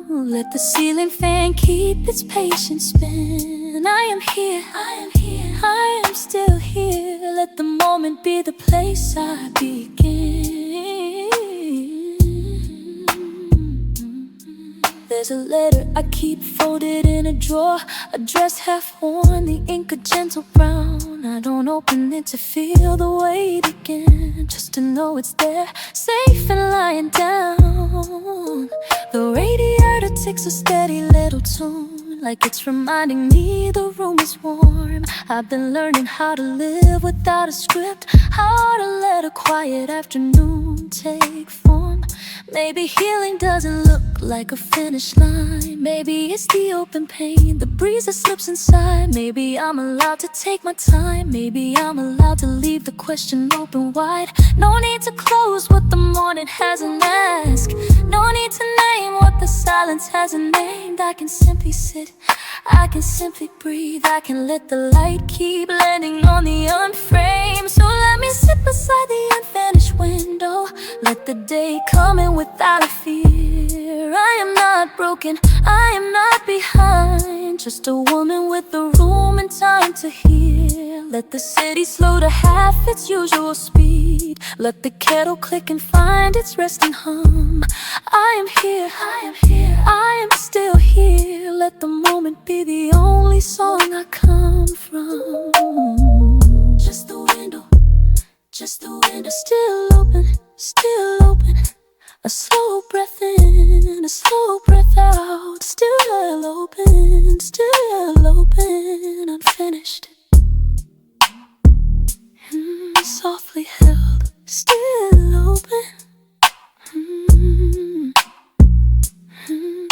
let the ceiling fan keep its patience spin. I am here, I am here, I am still here. Let the moment be the place I begin. There's a letter I keep folded in a drawer, a dress half worn, the ink a gentle brown. I don't open it to feel the weight again, just to know it's there, safe and lying down. The radiator ticks a steady little tune, like it's reminding me the room is warm. I've been learning how to live without a script, how to let a quiet afternoon take form. Maybe healing doesn't look like a finish line. Maybe it's the open pain, the breeze that slips inside. Maybe I'm allowed to take my time. Maybe I'm allowed to leave the question open wide. No need to close what the morning hasn't asked. No need to name what the silence hasn't named. I can simply sit, I can simply breathe. I can let the light keep landing on the unframed. So let me sit beside the unfinished window, let the day come in without a fear. I am not broken, I am not behind, just a woman with the room and time to hear. Let the city slow to half its usual speed, let the kettle click and find its resting hum. I am here, I am here, I am still here. Let the moment be the only song I come from. Just the window, just the window, still open, still open. A slow breath in, a slow breath out. Still open, unfinished. Softly held, still open.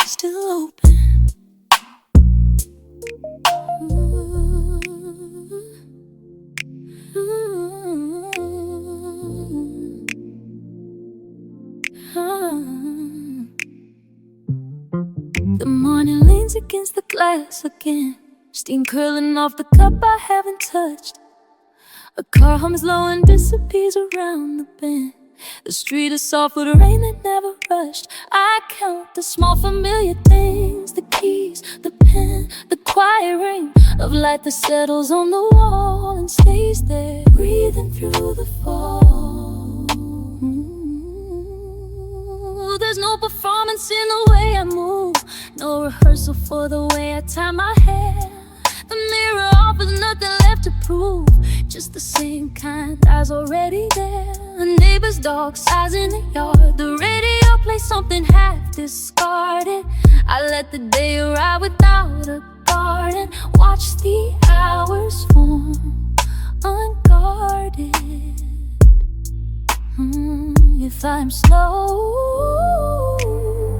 Still open. The morning leans against the glass again, steam curling off the cup I haven't touched. A car hums low and disappears around the bend. The street is soft with rain that never rushed. I count the small familiar things, the keys, the pen, the quiet ring of light that settles on the wall and stays there, breathing through the fall. There's no performance in the way I move, no rehearsal for the way I tie my hair. The mirror offers nothing left to prove, just the same kind eyes already there. A neighbor's dog sighs in the yard, the radio plays something half discarded. I let the day arrive without a garden, watch the hours form unguarded. If I'm slow,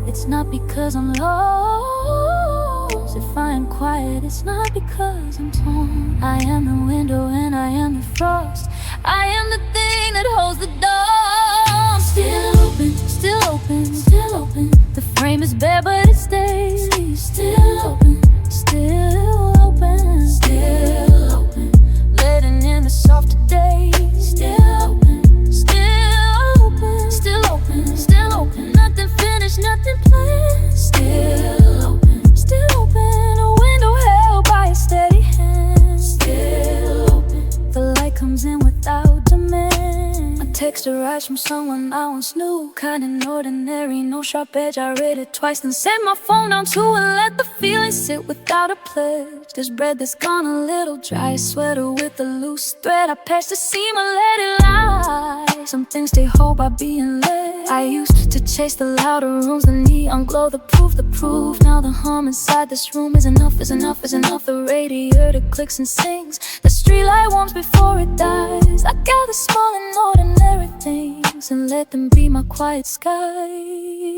it's not because I'm lost. If I am quiet, it's not because I'm torn. I am the window and I am the frost. I am the thing that holds the door. Still open, still open, still open. The frame is bare but it stays. Still open, still open, still open. Letting in the softer day. comes in without demand. A text arrives from someone I once knew, kind and ordinary, no sharp edge. I read it twice, then set my phone down too, and let the feeling sit without a pledge. There's bread that's gone a little dry, a sweater with a loose thread. I patched the seam and let it lie. Some things they hold by being led. I used to chase the louder rooms, the neon glow, the proof, the proof. Now the hum inside this room is enough, is enough, is enough. The radiator clicks and sings, the streetlight warms before it dies. I gather small and ordinary things and let them be my quiet sky.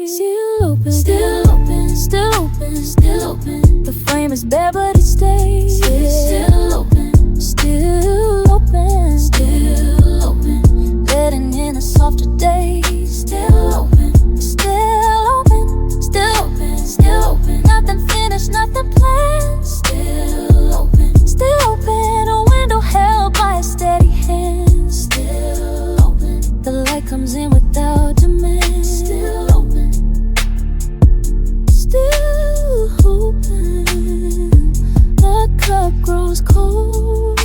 Still open, still open, still open, still open. The frame is bare but it stays. Still open, still open, still open. Letting in a softer day. Still open, still open, still open, still open. Nothing finished, nothing planned. Still open, still open. A window held by a steady hand. Still open. The light comes in without demand. Still open, still open. The cup grows cold.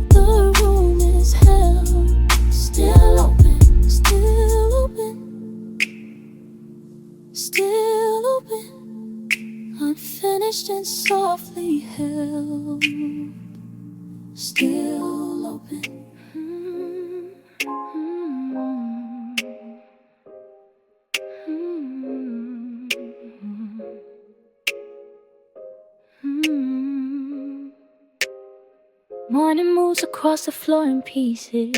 The room is held. Still open, still open, still open. Unfinished and softly held. Still open. Morning moves across the floor in pieces.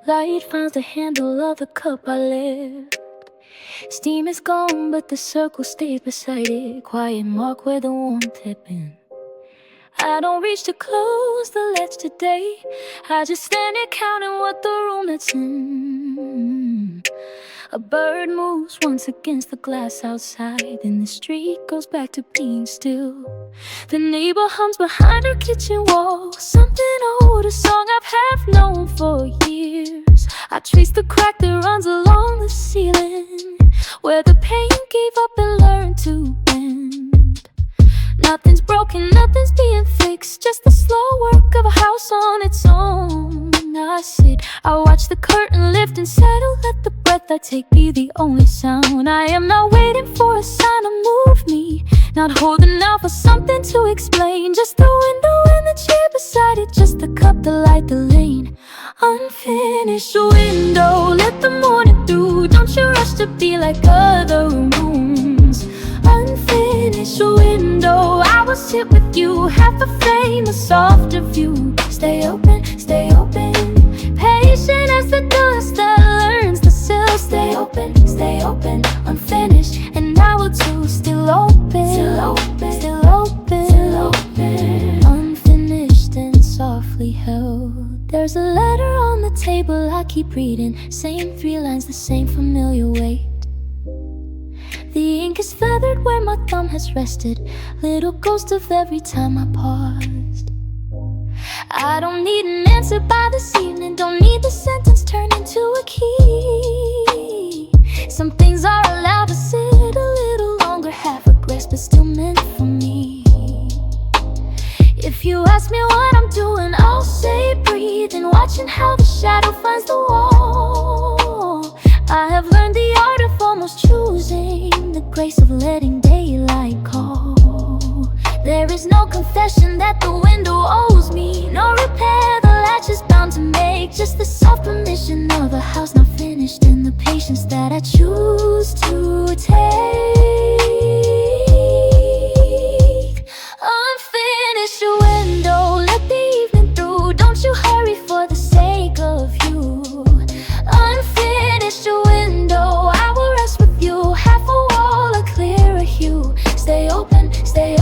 Light finds the handle of the cup I left. Steam is gone, but the circle stays beside it. Quiet mark where the warmth had been. I don't reach to close the latch today. I just stand here counting what the room lets in. A bird moves once against the glass outside, and the street goes back to being still. The neighbor hums behind her kitchen wall, something old, a song I've half known for years. I trace the crack that runs along the ceiling, where the pain gave up and learned to bend. Nothing's broken, nothing's being fixed, just the slow work of a house on its own. I sit, I watch the curtain lift and settle, let the breath I take be the only sound. I am not waiting for a sign to move me, not holding out for something to explain. Just the window and the chair beside it, just the cup, the light, the lane. Unfinished window, let the morning through. Don't you rush to be like other rooms. Unfinished window, I will sit with you, half a frame, a softer view. Stay open, patient as the dust that learns to still. Stay open, unfinished, and I will too. Still open, still open, still open, still open. Unfinished and softly held. There's a letter on the table I keep reading, same 3 lines, the same familiar weight. The ink is feathered where my thumb has rested, little ghost of every time I paused. I don't need an answer by this evening, don't need the sentence turned into a key. Some things are allowed to sit a little longer, half regressed but still meant for me. If you ask me what I'm doing, I'll say breathing, watching how the shadow finds the wall. I have learned the art of almost choosing, the grace of letting daylight call. There is no confession that the window owes me, no repair the latch is bound to make. Just the soft permission of a house not finished, and the patience that I choose to take. Unfinished window, let the evening through. Don't you hurry for the sake of you. Unfinished window, I will rest with you, half a wall, a clearer hue. Stay open, steady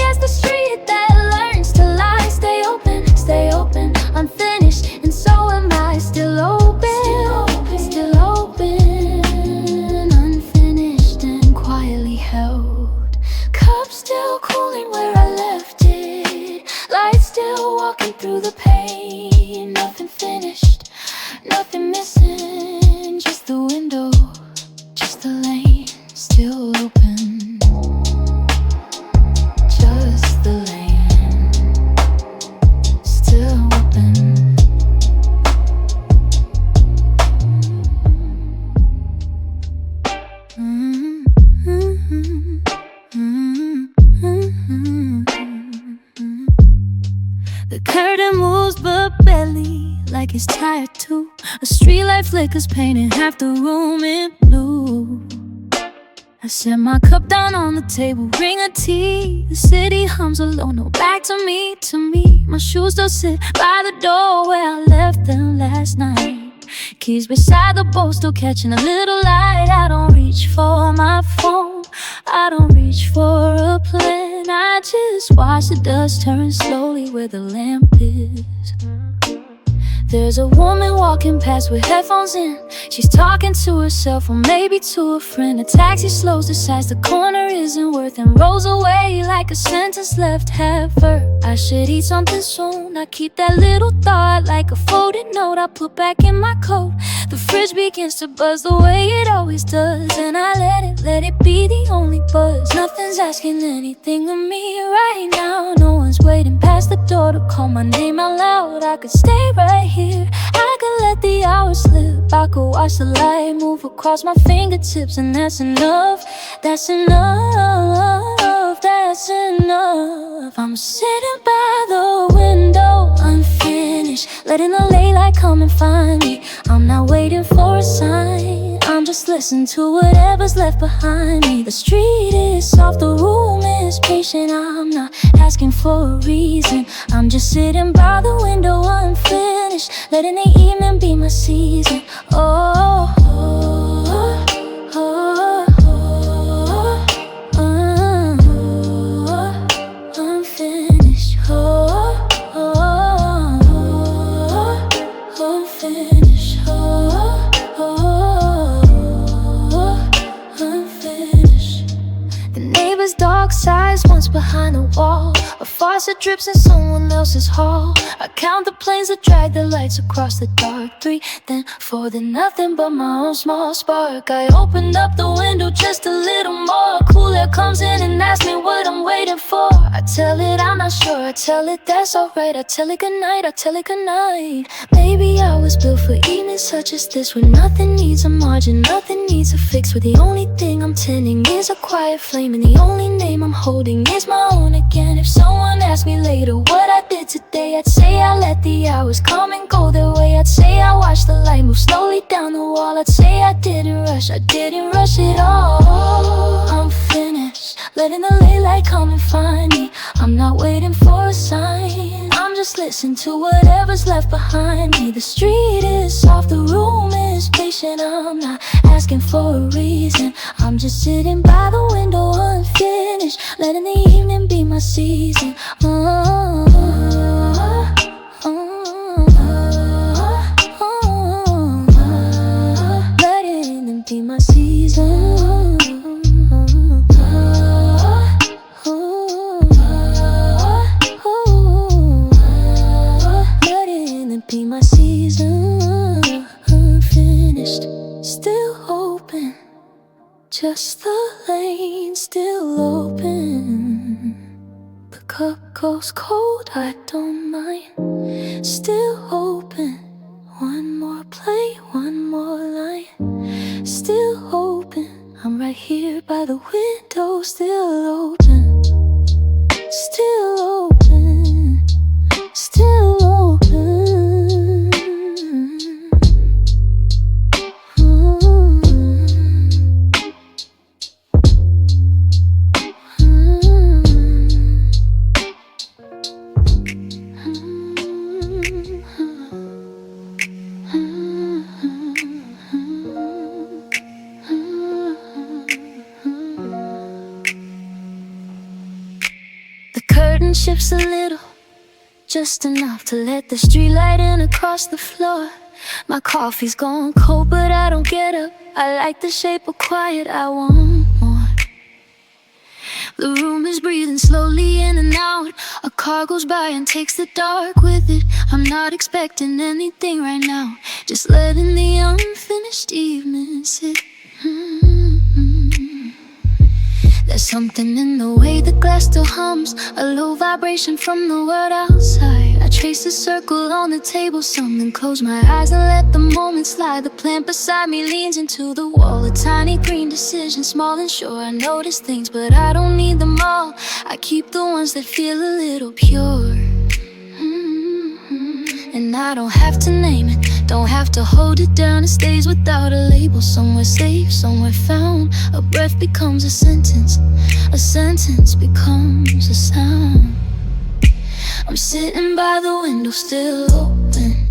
as the street that learns to lie. Stay open, unfinished, and so am I. Still open, still open, unfinished and quietly held. Cup still cooling where I left it, light still walking through the pain. Nothing finished, nothing missing, just the window, just the lane. Still open, just the lane. Still that moves but barely, like it's tired too. A streetlight flickers painting half the room in blue. I set my cup down on the table, ring a tea. The city hums alone, no back to me, to me. My shoes still sit by the door where I left them last night. Keys beside the bowl, still catching a little light. I don't reach for my phone, I don't reach for a plan. I just watch the dust turn slowly where the lamp is. There's a woman walking past with headphones in. She's talking to herself or maybe to a friend. A taxi slows, decides the corner isn't worth, and rolls away like a sentence left half heard. I should eat something soon. I keep that little thought like a folded note I put back in my coat. The fridge begins to buzz the way it always does, and I let it be the only buzz. Nothing's asking anything of me right now. No one's waiting past the door to call my name out loud. I could stay right here, I could let the hours slip. I could watch the light move across my fingertips, and that's enough. That's enough, that's enough. I'm sitting by the window, unfinished, letting the late light come and find me. I'm not waiting for a sign, I'm just listening to whatever's left behind me. The street is soft, the room is patient. I'm not asking for a reason, I'm just sitting by the window unfinished, letting the evening be my season. Oh, oh, oh, oh, unfinished. Oh, oh, unfinished. Unfinished. The neighbor's dog sighs once behind the wall. A faucet drips in someone else's hall. I count the planes that drag their lights across the dark. 3, then 4, then nothing but my own small spark. I opened up the window just a little more. Cool air comes in and asks me what I'm waiting for. I tell it I'm not sure, I tell it that's alright. I tell it goodnight, I tell it goodnight. Maybe I was built for evenings such as this, where nothing needs a margin, nothing needs a fix, where the only thing I'm tending is a quiet flame, and the only name I'm holding is my own again. If someone asked me later what I did today, I'd say I let the hours come and go their way. I'd say I watched the light move slowly down the wall. I'd say I didn't rush it all. I'm finished, letting the late light come and find me. I'm not waiting for a sign, I'm just listening to whatever's left behind me. The street is soft, the room is patient. I'm not asking for a reason, I'm just sitting by the window unfinished, letting the evening be my season. Oh, letting it be my season. Letting it be my season. Unfinished, still open, just the lane still open. The cup goes cold, I don't mind, still open. One more play, one more line, still open. I'm right here by the window, still open, still open, still open. Shifts a little, just enough to let the street light in across the floor. My coffee's gone cold, but I don't get up. I like the shape of quiet, I want more. The room is breathing slowly in and out. A car goes by and takes the dark with it. I'm not expecting anything right now, just letting the unfinished evening sit. There's something in the way the glass still hums, a low vibration from the world outside. I trace a circle on the table, something, close my eyes and let the moment slide. The plant beside me leans into the wall, a tiny green decision, small and sure. I notice things, but I don't need them all. I keep the ones that feel a little pure. And I don't have to name it, don't have to hold it down. It stays without a label, somewhere safe, somewhere found. A breath becomes a sentence becomes a sound. I'm sitting by the window, still open.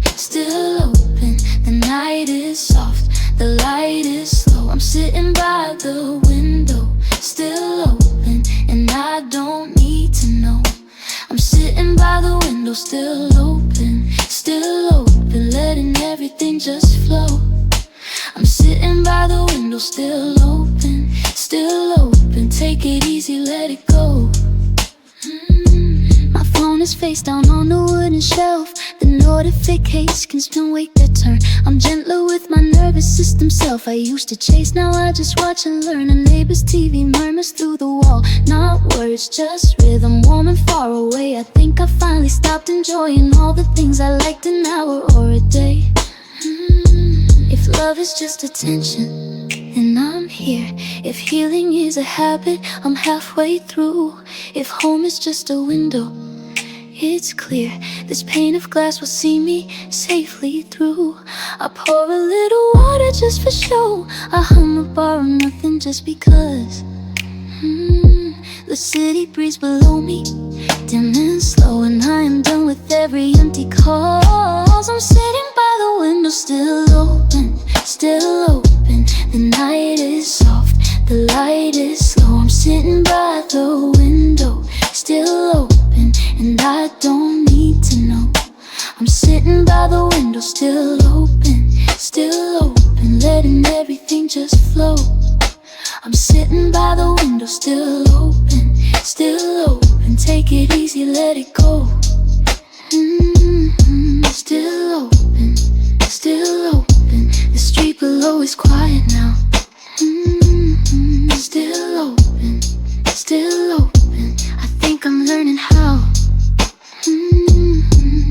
The night is soft, the light is slow. I'm sitting by the window, still open, and I don't need to know. I'm sitting by the window, still open, letting everything just flow. I'm sitting by the window, still open, take it easy, let it go. My phone is face down on the wooden shelf. The notifications can wait their turn. I'm gentler with my nervous system self. I used to chase, now I just watch and learn. A neighbor's TV murmurs through the wall. Not words, just rhythm, warm and far away. I think I finally stopped enjoying all the things I liked an hour or a day. If love is just attention, then I'm here. If healing is a habit, I'm halfway through. If home is just a window, it's clear this pane of glass will see me safely through. I pour a little water just for show. I hum a bar of nothing just because. The city breeze below me, dim and slow, and I am done with every empty cause. I'm sitting by the window, still open. The night is soft, the light is slow. I'm sitting by the window, still open, and I don't need to know. I'm sitting by the window, still open, letting everything just flow. I'm sitting by the window, still open, take it easy, let it go. Still open, the street below is quiet now. Still open, I think I'm learning how.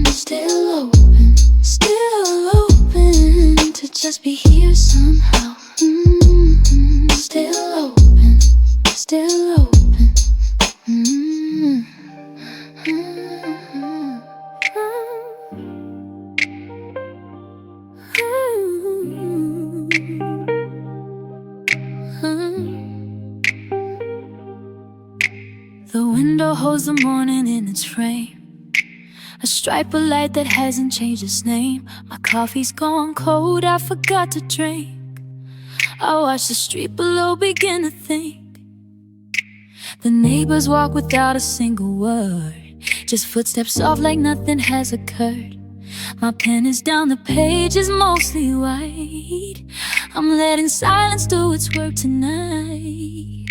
Still open, to just be here somehow. Still open. The window holds the morning in its frame, a stripe of light that hasn't changed its name. My coffee's gone cold, I forgot to drink. I watch the street below begin to think. The neighbors walk without a single word, just footsteps soft like nothing has occurred. My pen is down, the page is mostly white. I'm letting silence do its work tonight.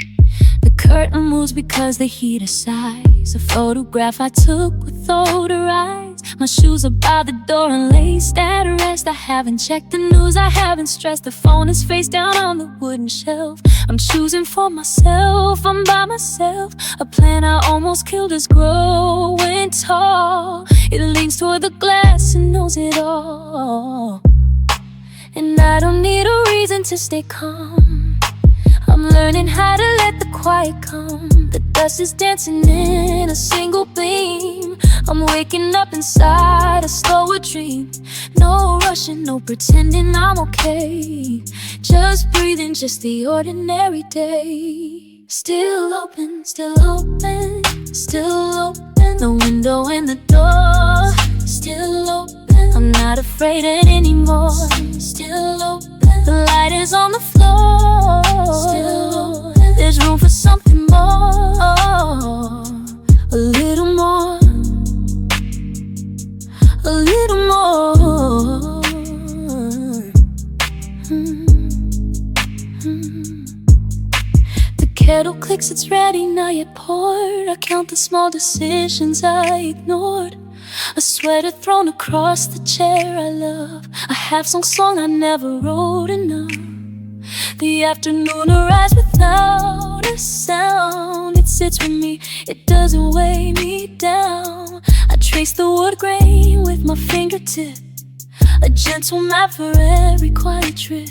The curtain moves because the heat asides. A photograph I took with older eyes. My shoes are by the door and laced at rest. I haven't checked the news, I haven't stressed. The phone is face down on the wooden shelf. I'm choosing for myself, I'm by myself. A plant I almost killed is growing tall. It leans toward the glass and knows it all. And I don't need a reason to stay calm. I'm learning how to let the quiet come. The dust is dancing in a single beam. I'm waking up inside a slower dream. No rushing, no pretending I'm okay. Just breathing, just the ordinary day. Still open. The window and the door, still open. I'm not afraid anymore. Still open. The light is on the floor. Still open. There's room for something more. A little more. A little more. The kettle clicks, it's ready, not yet poured. I count the small decisions I ignored. A sweater thrown across the chair I love. A half-sung song I never wrote enough. The afternoon arrives without a sound. It sits with me, it doesn't weigh me down. I trace the wood grain with my fingertip, a gentle map for every quiet trip.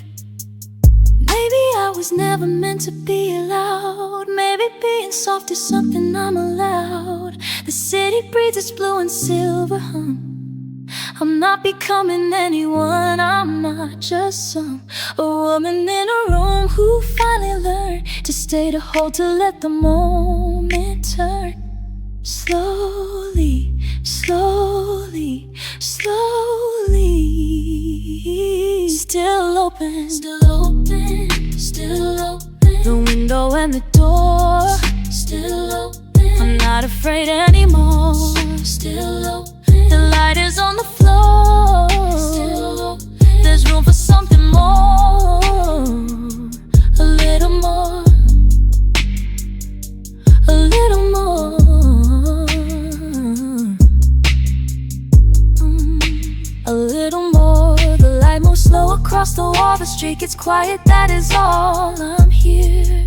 Maybe I was never meant to be loud. Maybe being soft is something I'm allowed. The city breathes its blue and silver hum. I'm not becoming anyone, I'm not just a woman in a room who finally learned to stay, to hold, to let the moment turn. Slowly, slowly, slowly. Still open, still open, still open. The window and the door, still open. I'm not afraid anymore, still open. The light is on the floor, still open. There's room for something more, a little more, a little more. A little more. The light moves slow across the wall. The street gets quiet, that is all. I'm here,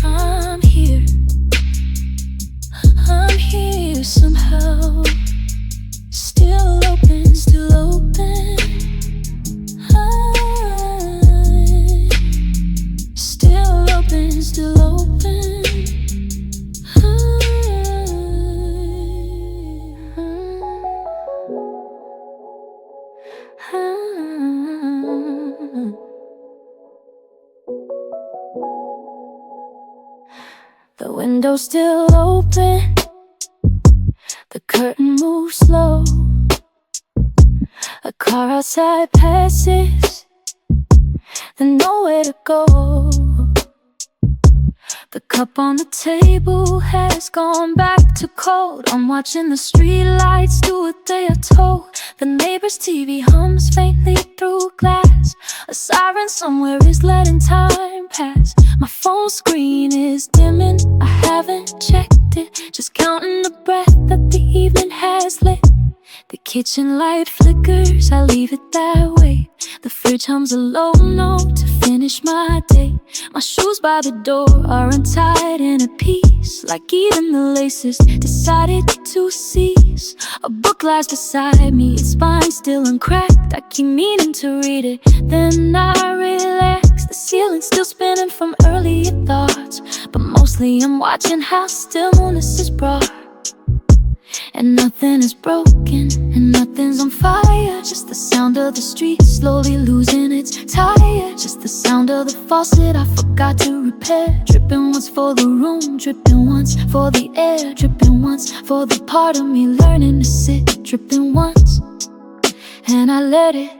I'm here, I'm here somehow. Still open, still open. Still open, still open. The window's still open. The curtain moves slow. A car outside passes. There's nowhere to go. The cup on the table has gone back to cold. I'm watching the streetlights do what they are told. The neighbor's TV hums faintly through glass. A siren somewhere is letting time pass. My phone screen is dimming, I haven't checked it. Just counting the breath that the evening has lit. The kitchen light flickers, I leave it that way. The fridge hums a low note to finish my day. My shoes by the door are untied in a piece, like even the laces decided to cease. A book lies beside me, its spine still uncracked. I keep meaning to read it, then I relax. The ceiling's still spinning from earlier thoughts, but mostly I'm watching how stillness is brought. And nothing is broken, and nothing's on fire. Just the sound of the street slowly losing its tire. Just the sound of the faucet I forgot to repair. Dripping once for the room, dripping once for the air. Dripping once for the part of me learning to sit. Dripping once, and I let it.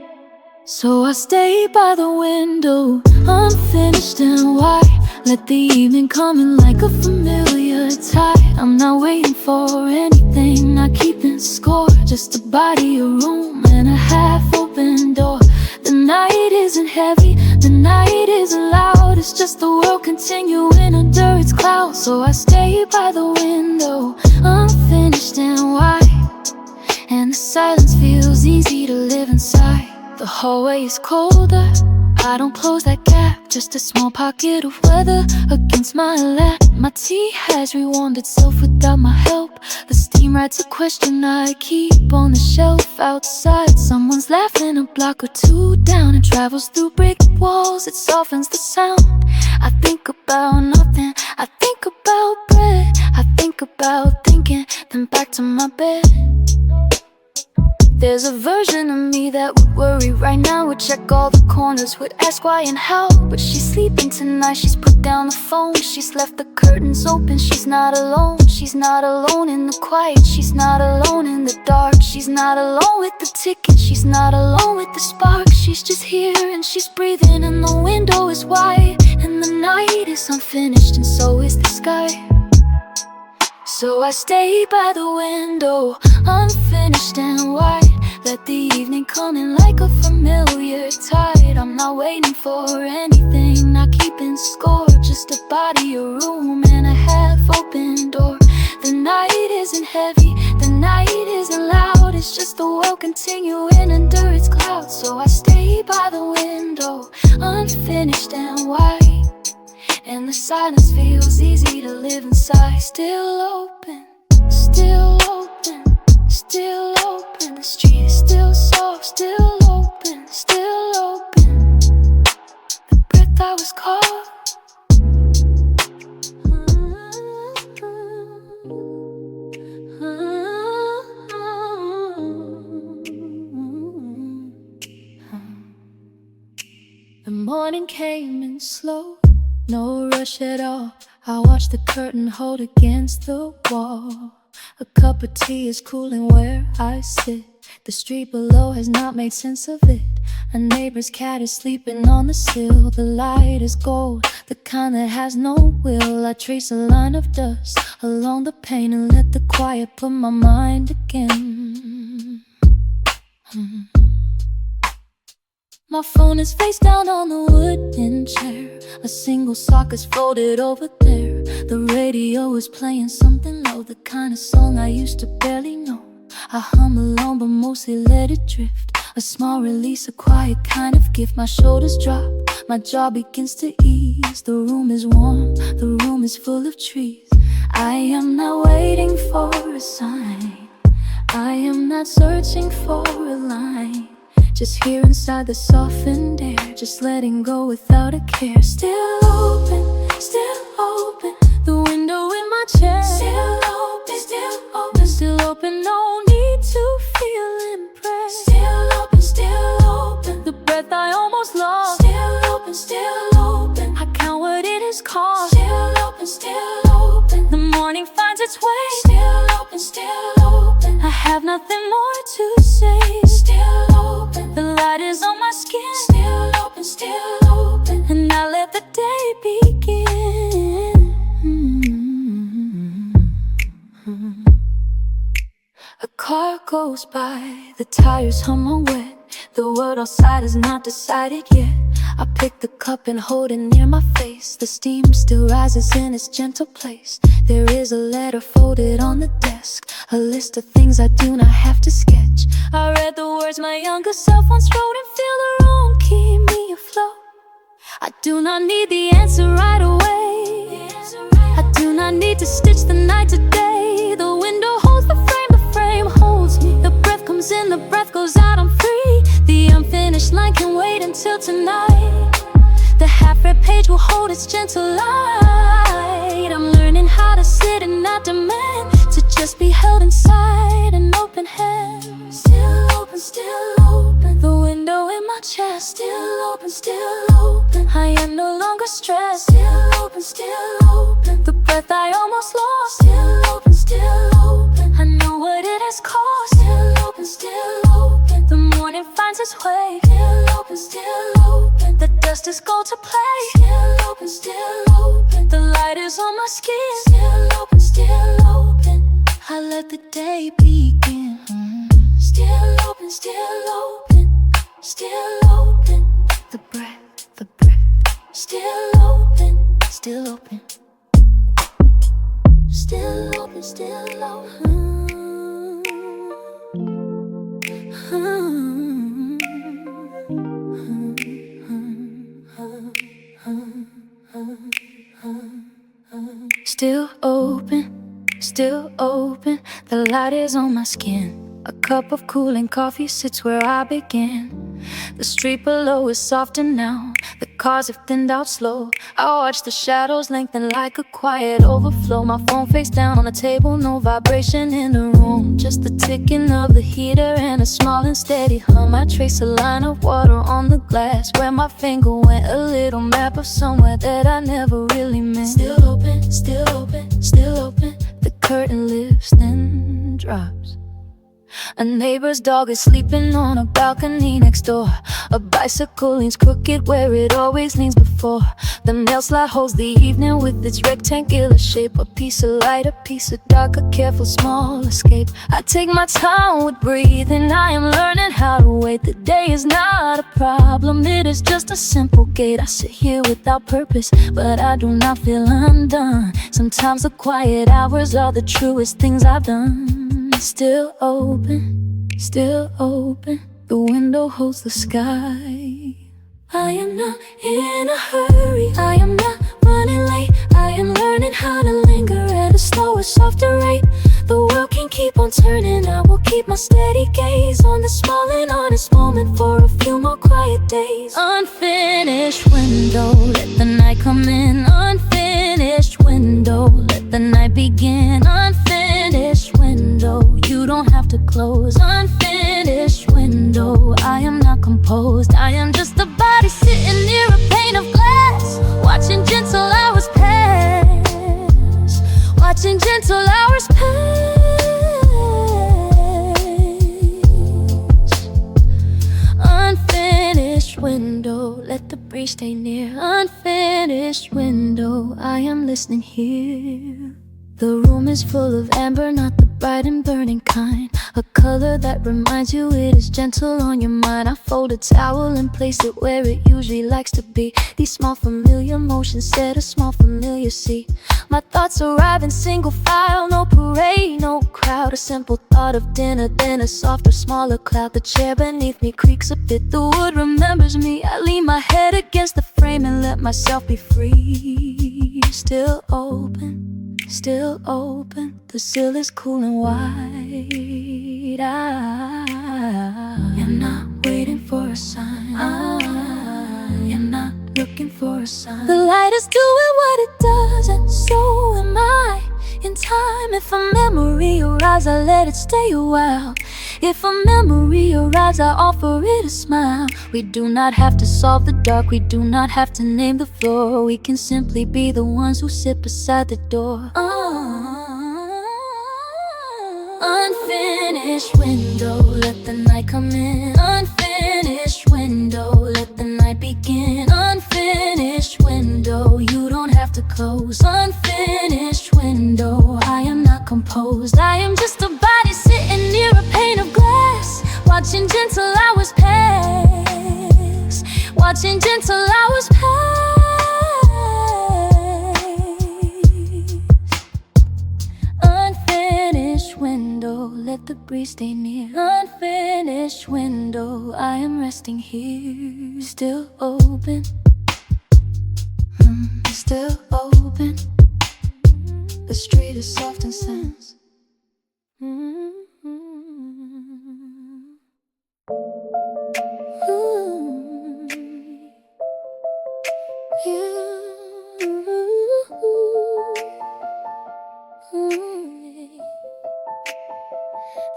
So I stay by the window, unfinished and white. Let the evening come in like a familiar tide. I'm not waiting for anything, not keeping score. Just a body, a room, and a half-open door. The night isn't heavy, the night isn't loud. It's just the world continuing under its clouds. So I stay by the window, unfinished and white. And the silence feels easy to live inside. The hallway is colder, I don't close that gap. Just a small pocket of weather against my lap. My tea has rewarmed itself without my help. The steam writes a question I keep on the shelf outside. Someone's laughing a block or two down and travels through brick walls. It softens the sound. I think about nothing, I think about bread. I think about thinking, then back to my bed. There's a version of me that would worry right now, would check all the corners, would ask why and how. But she's sleeping tonight, she's put down the phone. She's left the curtains open, she's not alone. She's not alone in the quiet, she's not alone in the dark. She's not alone with the ticket, she's not alone with the spark. She's just here and she's breathing, and the window is wide. And the night is unfinished and so is the sky. So I stay by the window, unfinished and white. Let the evening come in like a familiar tide. I'm not waiting for anything, not keeping score. Just a body, a room, and a half-open door. The night isn't heavy, the night isn't loud. It's just the world continuing under its clouds. So I stay by the window, unfinished and white. And the silence feels easy to live inside. Still open, still open, still open. The street is still soft, still open, still open. The breath I was caught. morning came in slow, no rush at all. I watched the curtain hold against the wall. A cup of tea is cooling where I sit. The street below has not made sense of it. A neighbor's cat is sleeping on the sill. The light is gold, the kind that has no will. I trace a line of dust along the pane and let the quiet put my mind again. My phone is face down on the wooden chair. A single sock is folded over there. The radio is playing something low, the kind of song I used to barely know. I hum along but mostly let it drift. A small release, a quiet kind of gift. My shoulders drop, my jaw begins to ease. The room is warm, the room is full of trees. I am not waiting for a sign, I am not searching for a line. Just here inside the softened air, just letting go without a care. Still open, the window in my chair. Still open, no need to feel impressed. Still open, the breath I almost lost. Still open, I count what it has cost. Still open, the morning finds its way. Still open, I have nothing more to say. Still open, the light is on my skin. Still open, and I let the day begin. A car goes by, the tires hum on wet. The world outside is not decided yet. I pick the cup and hold it near my face. The steam still rises in its gentle place. There is a letter folded on the desk, a list of things I do not have to sketch. I read the words my younger self once wrote and feel the room keep me afloat. I do not need the answer right away. I do not need to stitch the night to day. The window holds the frame holds me. The breath comes in, the breath goes out, I'm free. The unfinished line can wait until tonight. The half-read page will hold its gentle light. I'm learning how to sit and not demand, to just be held inside an open hand. Still open, the window in my chest. Still open, I am no longer stressed. Still open, the breath I almost lost. Still open, I know what it has cost. Still open, the morning finds its way. Still open, the dust is gold to play. Still open, the light is on my skin. Still open, I let the day begin. Still open, the breath. Still open, still open. Still open, the light is on my skin. A cup of cooling coffee sits where I began. The street below is softer now, the cars have thinned out slow. I watch the shadows lengthen like a quiet overflow. My phone face down on the table, no vibration in the room, just the ticking of the heater and a small and steady hum. I trace a line of water on the glass where my finger went, a little map of somewhere that I never really meant. Still open, the curtain lifts then drops. A neighbor's dog is sleeping on a balcony next door. A bicycle leans crooked where it always leans before. The mail slot holds the evening with its rectangular shape. A piece of light, a piece of dark, a careful small escape. I take my time with breathing, I am learning how to wait. The day is not a problem, it is just a simple gate. I sit here without purpose, but I do not feel undone. Sometimes the quiet hours are the truest things I've done. Still open, the window holds the sky. I am not in a hurry, I am not running late. I am learning how to linger at a slower, softer rate. The world can keep on turning, I will keep my steady gaze on the small and honest moment for a few more quiet days. Unfinished window, let the night come in. Unfinished window, let the night begin. Unfinished window, you don't have to close. Unfinished window, I am not composed, I am just a body sitting near a stay near. Unfinished window, I am listening here. The room is full of amber, not the bright and burning kind. A color that reminds you it is gentle on your mind. I fold a towel and place it where it usually likes to be. These small familiar motions set a small familiar seat. My thoughts arrive in single file, no parade, no crowd. A simple thought of dinner, then a softer, smaller cloud. The chair beneath me creaks a bit, the wood remembers me. I lean my head against the frame and let myself be free. Still open, still open. The sill is cool and wide. I am not waiting for a sign. I am not looking for a sign. The light is doing what it does, and so am I. In time, if a memory arrives, I let it stay a while. If a memory arrives, I offer it a smile. We do not have to solve the dark, we do not have to name the floor. We can simply be the ones who sit beside the door. Unfinished window, let the night come in. Unfinished window, let the night begin. Unfinished window, you don't have to close. Unfinished window, I am not composed. I am just a body sitting near a pane of glass, watching gentle hours pass. Watching gentle hours pass. Unfinished window, let the breeze stay near. Unfinished window, I am resting here. Still open, still open. The street is soft and sense.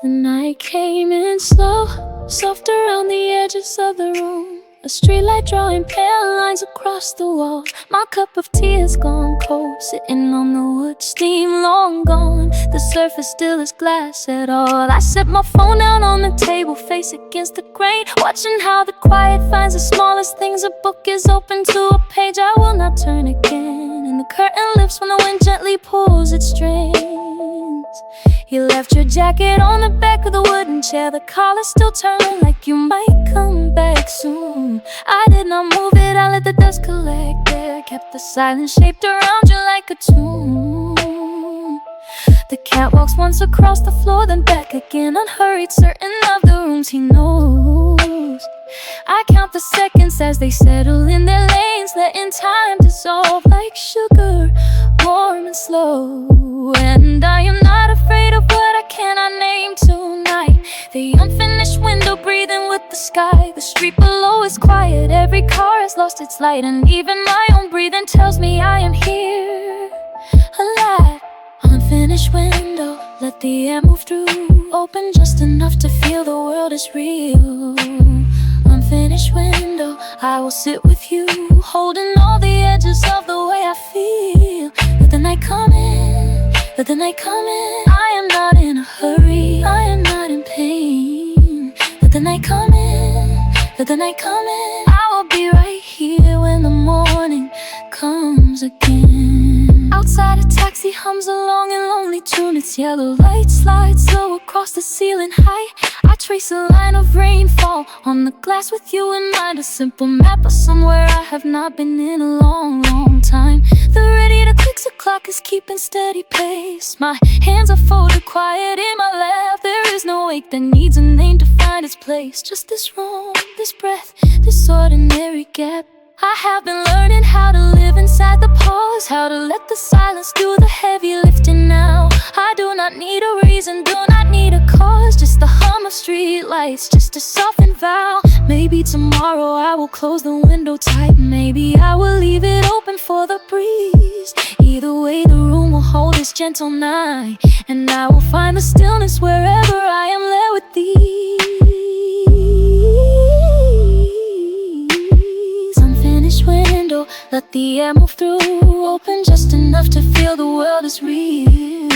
The night came in slow, soft around the edges of the room. A streetlight drawing pale lines across the wall. My cup of tea has gone cold, sitting on the wood, steam long gone. The surface still is glass at all. I set my phone down on the table, face against the grain, watching how the quiet finds the smallest things. A book is open to a page I will not turn again, and the curtain lifts when the wind gently pulls its strings. You left your jacket on the back of the wooden chair, the collar still turning like you might come back soon. I did not move it, I let the dust collect there, kept the silence shaped around you like a tomb. The cat walks once across the floor, then back again, unhurried, certain of the rooms he knows. I count the seconds as they settle in their lanes, letting time dissolve like sugar, warm and slow. And I am not afraid of what I cannot name tonight. The unfinished window breathing with the sky. The street below is quiet, every car has lost its light, and even my own breathing tells me I am here, alive. Unfinished window, let the air move through, open just enough to feel the world is real. Unfinished window, I will sit with you, holding all the edges of the way I feel. Let the night come in, let the night come in. I am not in a hurry, I am not in pain. Let the night come in, let the night come in. I will be right here when the morning comes again. Outside a taxi hums a long and lonely tune. Its yellow light slides slow across the ceiling high. I trace a line of rainfall on the glass with you in mind. A simple map of somewhere I have not been in a long, long time. The ready to click clock is keeping steady pace. My hands are folded quiet in my lap. There is no ache that needs a name to find its place. Just this room, this breath, this ordinary gap. I have been learning how to live inside the pause, how to let the silence do the heavy lifting now. I do not need a reason, do not need a cause, just the hum of street lights, just a softened vow. Maybe tomorrow I will close the window tight, maybe I will leave it open for the breeze. Either way the room will hold its gentle night, and I will find the stillness wherever I am led with these. Window, let the air move through, open just enough to feel the world is real.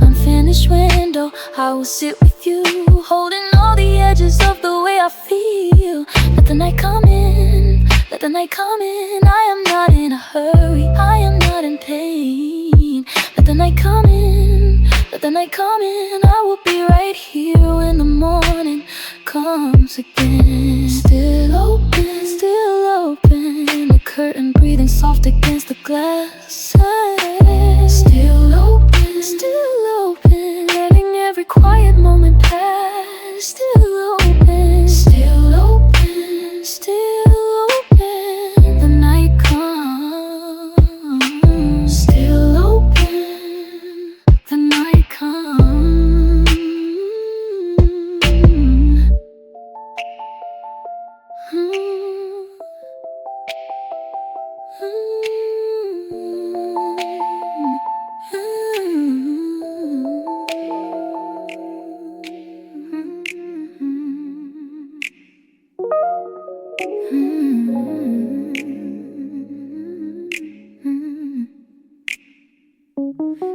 Unfinished window, I will sit with you, holding all the edges of the way I feel. Let the night come in, let the the night coming. I am not in a hurry, I am not in pain. Let the night come in, let the night come in. I will be right here when the morning comes again. Still open, still open. The curtain breathing soft against the glass. Still open, still open. Letting every quiet moment pass. Still open, still open, still open. The night comes. Still open, the night comes.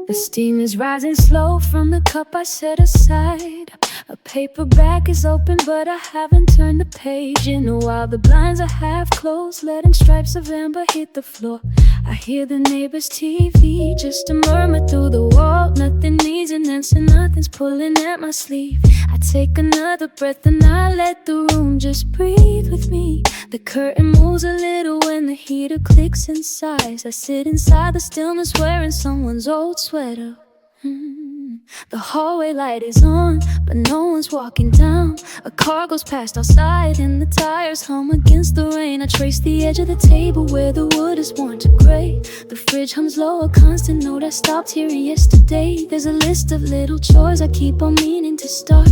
The steam is rising slow from the cup I set aside. A paper bag is open, but I haven't turned the page in a while. The blinds are half closed, letting stripes of amber hit the floor. I hear the neighbor's TV, just a murmur through the wall. Nothing needs an answer, nothing's pulling at my sleeve. I take another breath and I let the room just breathe with me. The curtain moves a little when the heater clicks and sighs. I sit inside the stillness wearing someone's old sweater. The hallway light is on, but no one's walking down. A car goes past outside and the tires hum against the rain. I trace the edge of the table where the wood is worn to gray. The fridge hums low, a constant note I stopped hearing yesterday. There's a list of little chores I keep on meaning to start,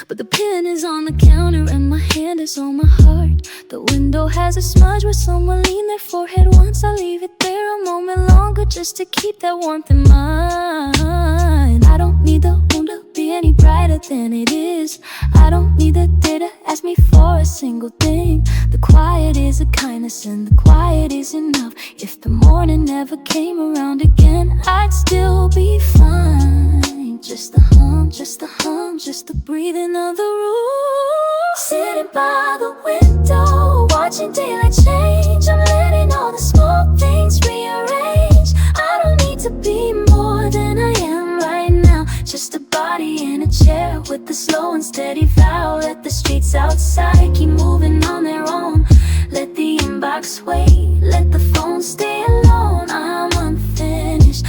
but the pen is on the counter and my hand is on my heart. The window has a smudge where someone leaned their forehead once. I leave it there a moment longer just to keep that warmth in mind. I don't need the room to be any brighter than it is. I don't need the day to ask me for a single thing. The quiet is a kindness and the quiet is enough. If the morning never came around again, I'd still be fine. Just the hum, just the hum, just the breathing of the room. Sitting by the window, watching daylight change. I'm letting all the small things rearrange. I don't need to be more than I am right now. Just a body in a chair with the slow and steady vow. Let the streets outside keep moving on their own. Let the inbox wait, let the phone stay alone. I'm unfinished,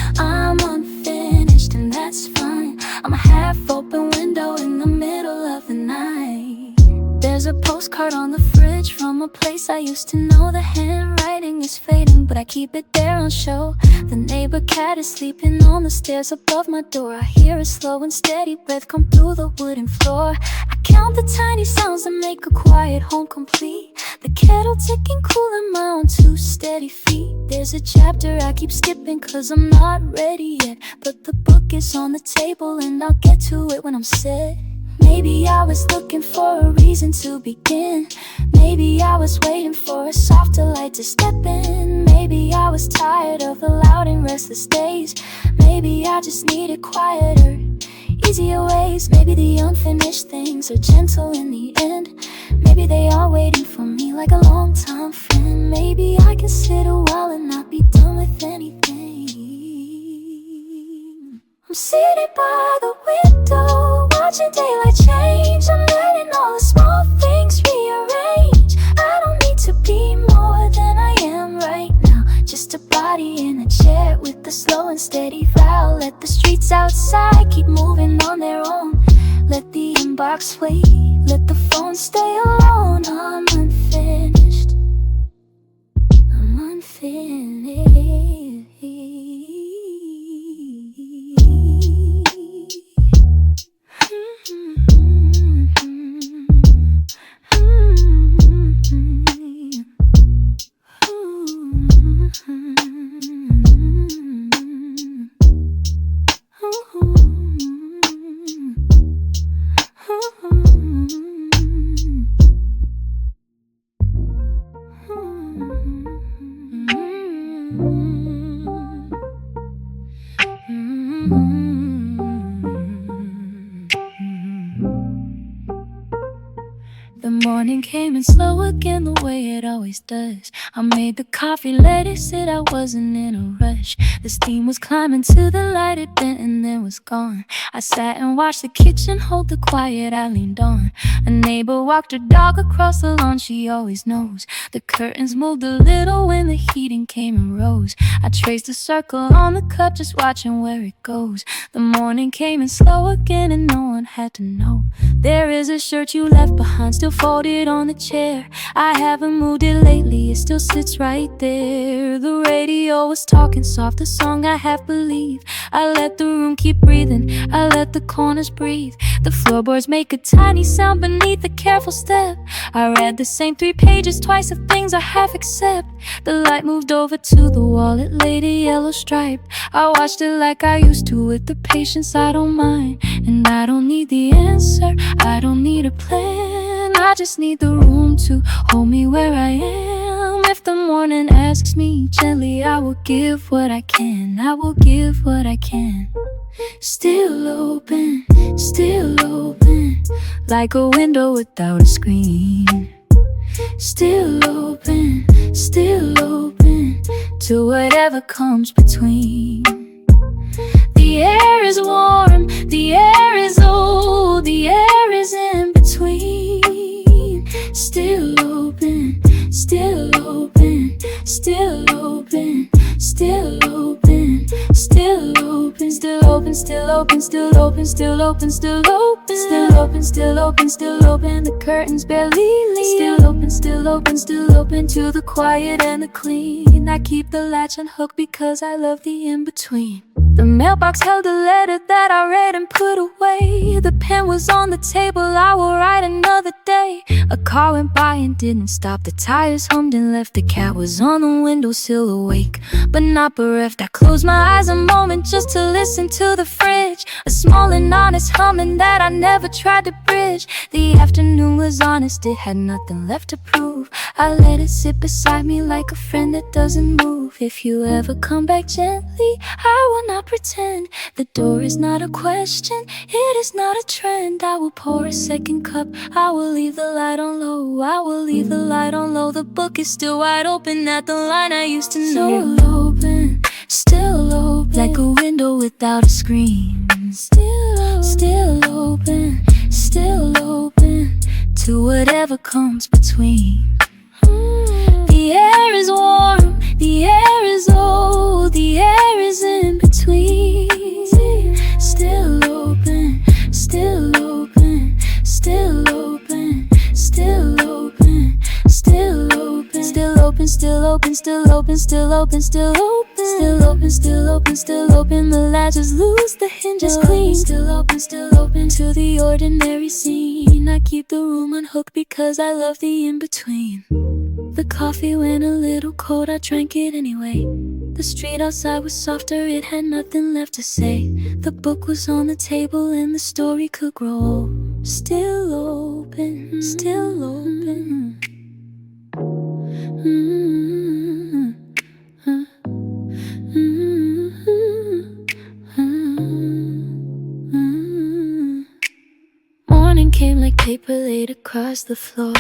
and that's fine. I'm a half-open window in the middle of the night. There's a postcard on the fridge from a place I used to know. The handwriting is fading, but I keep it there on show. The neighbor cat is sleeping on the stairs above my door. I hear a slow and steady breath come through the wooden floor. I count the tiny sounds that make a quiet home complete. The kettle ticking, cooling my own two steady feet. There's a chapter I keep skipping cause I'm not ready yet, but the book is on the table and I'll get to it when I'm set. Maybe I was looking for a reason to begin. Maybe I was waiting for a softer light to step in. Maybe I was tired of the loud and restless days. Maybe I just needed quieter, easier ways. Maybe the unfinished things are gentle in the end. Maybe they are waiting for me like a long-time friend. Maybe I can sit a while and not be done with anything. I'm sitting by the window, watching daylight change. I'm letting all the small things rearrange. I don't need to be more than I am right now. Just a body in a chair with the slow and steady vow. Let the streets outside keep moving on their own. Let the inbox wait, let the phone stay alone. I'm unfinished, I'm unfinished. The morning came in slow again the way it always does. I made the coffee, let it sit, I wasn't in a rush. The steam was climbing to the light, it bent and then was gone. I sat and watched the kitchen hold the quiet I leaned on. A neighbor walked her dog across the lawn, she always knows. The curtains moved a little when the heating came and rose. I traced a circle on the cup, just watching where it goes. The morning came in slow again and no one had to know. There is a shirt you left behind, still folded on the chair. I haven't moved it lately, it still sits right there. The radio was talking soft, the song I half believe. I let the room keep breathing, I let the corners breathe. The floorboards make a tiny sound beneath a careful step. I read the same 3 pages twice of things I half accept. The light moved over to the wall, it laid a yellow stripe. I watched it like I used to with the patience I don't mind. And I don't need the answer, I don't need a plan. I just need the room to hold me where I am. If the morning asks me gently, I will give what I can. I will give what I can. Still open, like a window without a screen. Still open, to whatever comes between. The air is warm, the air is old, the air is in between. Still open, still open, still open, still open, still open, still open, still open, still open, still open, still open, still open, still open, still open. The curtains barely lean. Still open, still open, still open to the quiet and the clean. I keep the latch unhooked because I love the in-between. The mailbox held a letter that I read and put away. The pen was on the table, I will write another day. A car went by and didn't stop. The tires hummed and left. The cat was on the windowsill awake, but not bereft. I closed my eyes a moment just to listen to the fridge. A small and honest humming that I never tried to bridge. The afternoon was honest, it had nothing left to prove. I let it sit beside me like a friend that doesn't move. If you ever come back gently, I will not pretend. The door is not a question, it is not a trend. I will pour a second cup, I will leave the light on low. I will leave the light on low. The book is still wide open at the line I used to know. Still open, like a window without a screen. Still open, to whatever comes between. The air is warm, the air is old, the air is in between. Still open, still open, still open, still open, still open, still open, still open, still open, still open, still open, still open, still open, still open. The latches loose, the hinges clean. Still open to the ordinary scene. I keep the room unhooked because I love the in-between. The coffee went a little cold, I drank it anyway. The street outside was softer, it had nothing left to say. The book was on the table and the story could grow old. Still open, still open. Morning came like paper laid across the floor.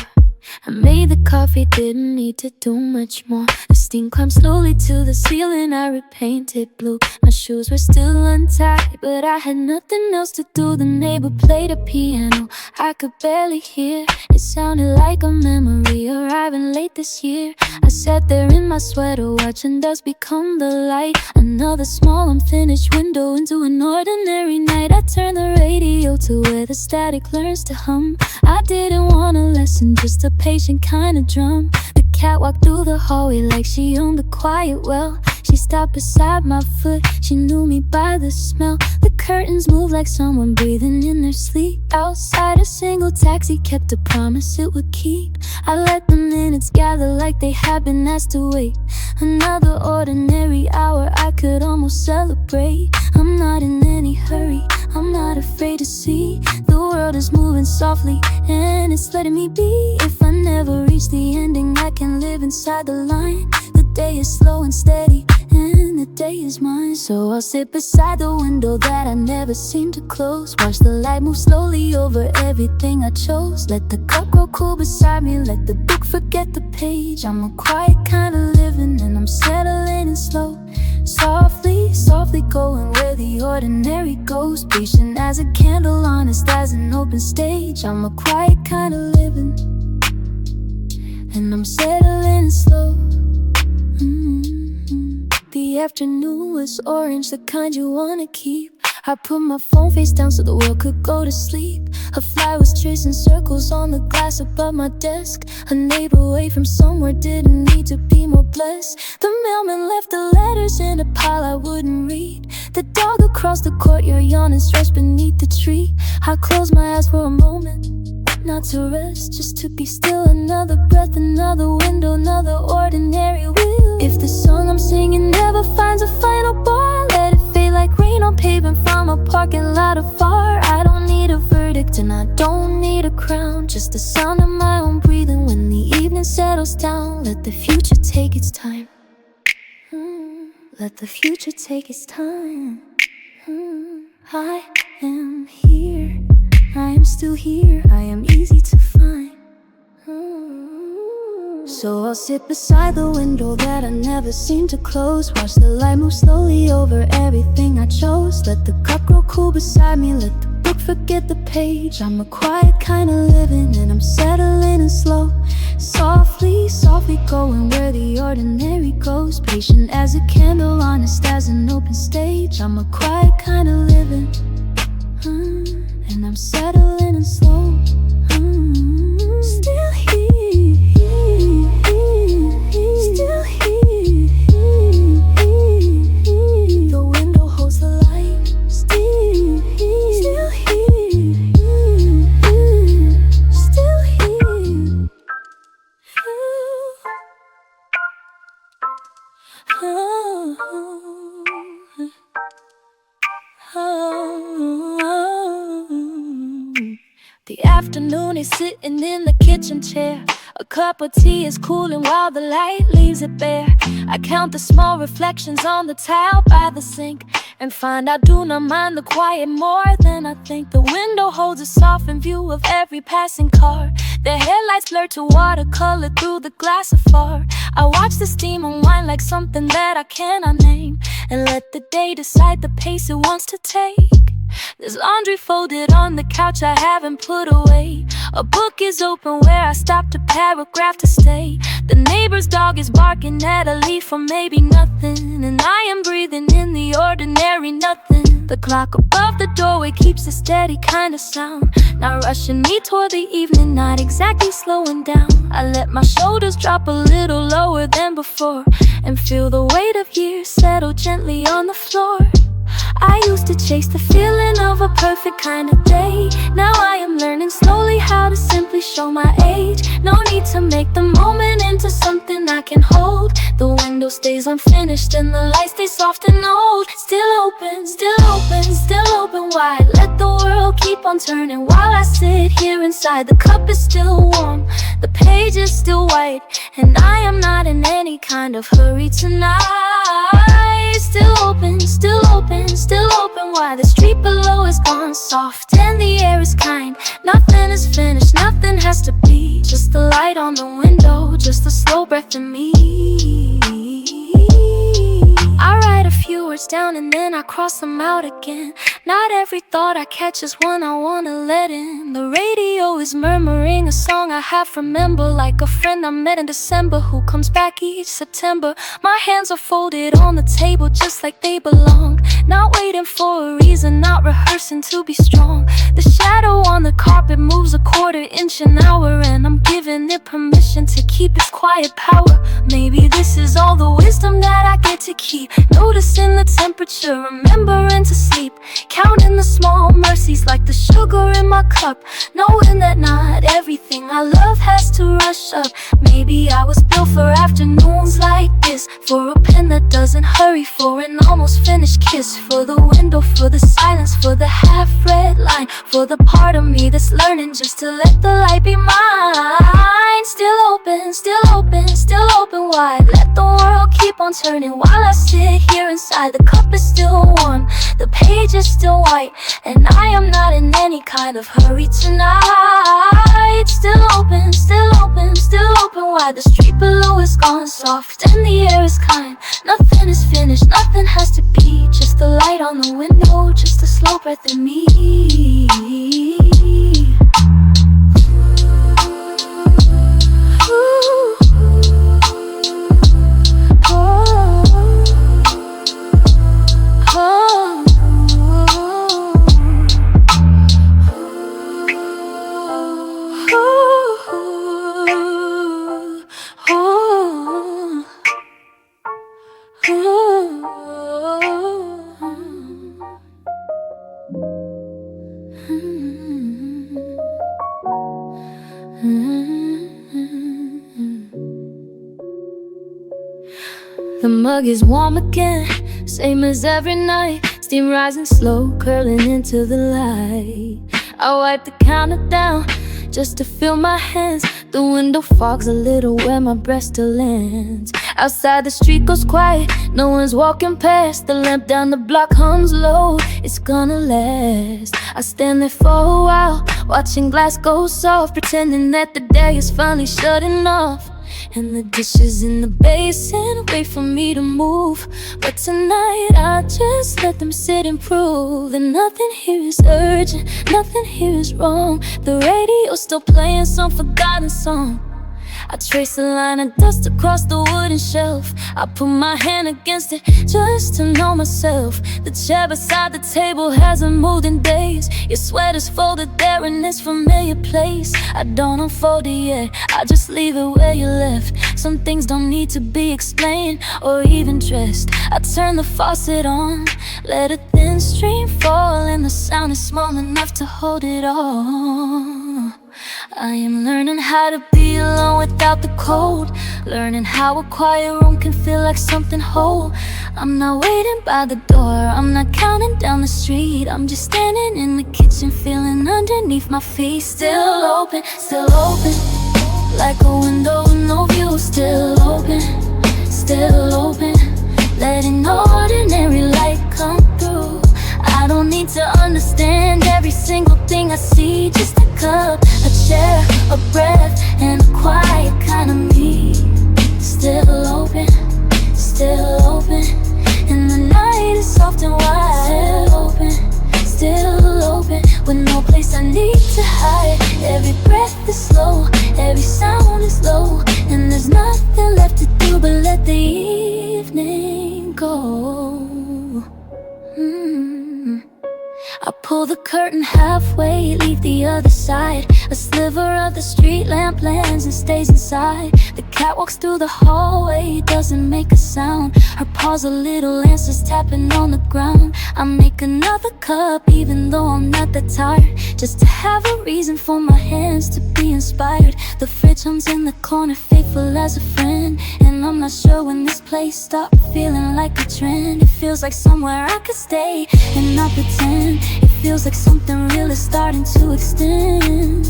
I made the coffee, didn't need to do much more. The steam climbed slowly to the ceiling, I repainted blue. My shoes were still untied, but I had nothing else to do. The neighbor played a piano, I could barely hear. It sounded like a memory arriving late this year. I sat there in my sweater, watching dusk become the light. Another small unfinished window into an ordinary night. I turned the radio to where the static learns to hum. I didn't want a lesson, just a patient kind of drum. The cat walked through the hallway like she owned the quiet well. She stopped beside my foot, she knew me by the smell. The curtains moved like someone breathing in their sleep. Outside a single taxi kept a promise it would keep. I let the minutes gather like they had been asked to wait. Another ordinary hour I could almost celebrate. I'm not in any hurry, I'm not afraid to see. The world is moving softly and it's letting me be. If I never reach the ending, I can live inside the line. The day is slow and steady and the day is mine. So I'll sit beside the window that I never seem to close. Watch the light move slowly over everything I chose. Let the cup grow cool beside me, let the book forget the page. I'm a quiet kind of living and I'm settling in slow. Softly, softly going where the ordinary goes. Patient as a candle, honest as an open stage. I'm a quiet kind of living and I'm settling in slow. The afternoon was orange, the kind you wanna keep. I put my phone face down so the world could go to sleep. A fly was tracing circles on the glass above my desk. A neighbor away from somewhere didn't need to be more blessed. The mailman left the letters in a pile I wouldn't read. The dog across the courtyard yawning stretched beneath the tree. I closed my eyes for a moment, not to rest, just to be still. Another breath, another window, another ordinary wheel. If the song I'm singing never finds a final bar, let it fade like rain on pavement from a parking lot afar. I don't need a verdict and I don't need a crown, just the sound of my own breathing when the evening settles down. Let the future take its time. Let the future take its time. I am here, I am still here, I am easy to find. So I'll sit beside the window that I never seem to close. Watch the light move slowly over everything I chose. Let the cup grow cool beside me, let the book forget the page. I'm a quiet kind of living and I'm settling in slow. Softly, softly going where the ordinary goes. Patient as a candle, honest as an open stage. I'm a quiet kind of living and I'm settling in slow. Still here, still here. The window holds the light. Still here, still here. The afternoon is sitting in the kitchen chair. A cup of tea is cooling while the light leaves it bare. I count the small reflections on the tile by the sink and find I do not mind the quiet more than I think. The window holds a softened view of every passing car. The headlights blur to watercolor through the glass afar. I watch the steam unwind like something that I cannot name, and let the day decide the pace it wants to take. There's laundry folded on the couch I haven't put away. A book is open where I stopped a paragraph to stay. The neighbor's dog is barking at a leaf or maybe nothing, and I am breathing in the ordinary nothing. The clock above the doorway keeps a steady kind of sound, not rushing me toward the evening, not exactly slowing down. I let my shoulders drop a little lower than before and feel the weight of years settle gently on the floor. I used to chase the feeling of a perfect kind of day. Now I am learning slowly how to simply show my age. No need to make the moment into something I can hold. The window stays unfinished and the light stays soft and old. Still open, still open, still open wide. Let the world keep on turning while I sit here inside. The cup is still warm, the page is still white, and I am not in any kind of hurry tonight. Still open, still open, still open wide. The street below is gone soft and the air is kind. Nothing is finished, nothing has to be. Just the light on the window, just the slow breath in me. I write a few words down and then I cross them out again. Not every thought I catch is one I wanna let in. The radio is murmuring a song I half remember, like a friend I met in December who comes back each September. My hands are folded on the table just like they belong, not waiting for a reason, not rehearsing to be strong. The shadow on the carpet moves a quarter inch an hour, and I'm giving it permission to keep its quiet power. Maybe this is all the wisdom that I get to keep. Noticing the temperature, remembering to sleep, counting the small mercies like the sugar in my cup, knowing that not everything I love has to rush up. Maybe I was built for afternoons like this, for a pen that doesn't hurry, for an almost finished kiss, for the window, for the silence, for the half-read line, for the part of me that's learning just to let the light be mine. Still open, still open, still open wide. Let the world keep on on turning while I sit here inside. The cup is still warm, the page is still white, and I am not in any kind of hurry tonight. Still open, still open, still open wide. The street below is gone soft and the air is kind. Nothing is finished, nothing has to be. Just the light on the window, just a slow breath in me. The mug is warm again, same as every night. Steam rising slow, curling into the light. I wipe the counter down just to feel my hands. The window fogs a little where my breath still lands. Outside the street goes quiet, no one's walking past. The lamp down the block hums low, it's gonna last. I stand there for a while, watching glass go soft, pretending that the day is finally shutting off. And the dishes in the basin wait for me to move. But tonight I just let them sit and prove that nothing here is urgent, nothing here is wrong. The radio's still playing some forgotten song. I trace a line of dust across the wooden shelf. I put my hand against it just to know myself. The chair beside the table hasn't moved in days. Your sweater's folded there in this familiar place. I don't unfold it yet, I just leave it where you left. Some things don't need to be explained or even dressed. I turn the faucet on, let a thin stream fall, and the sound is small enough to hold it all. I am learning how to be alone without the cold, learning how a quiet room can feel like something whole. I'm not waiting by the door, I'm not counting down the street. I'm just standing in the kitchen, feeling underneath my feet. Still open, like a window with no view. Still open, letting ordinary light come through. I don't need to understand every single thing I see. Just a cup, a chair, a breath, and a quiet kind of me. Still open, and the night is soft and wide. Still open, with no place I need to hide. Every breath is slow, every sound is low, and there's nothing left to do but let the evening go. I pull the curtain halfway, leave the other side. A sliver of the street lamp lands and stays inside. The cat walks through the hallway, doesn't make a sound. Her paws are little answers tapping on the ground. I make another cup even though I'm not that tired, just to have a reason for my hands to be inspired. The fridge hums in the corner, faithful as a friend, and I'm not sure when this place stopped feeling like a trend. It feels like somewhere I could stay and not pretend. It feels like something real is starting to extend.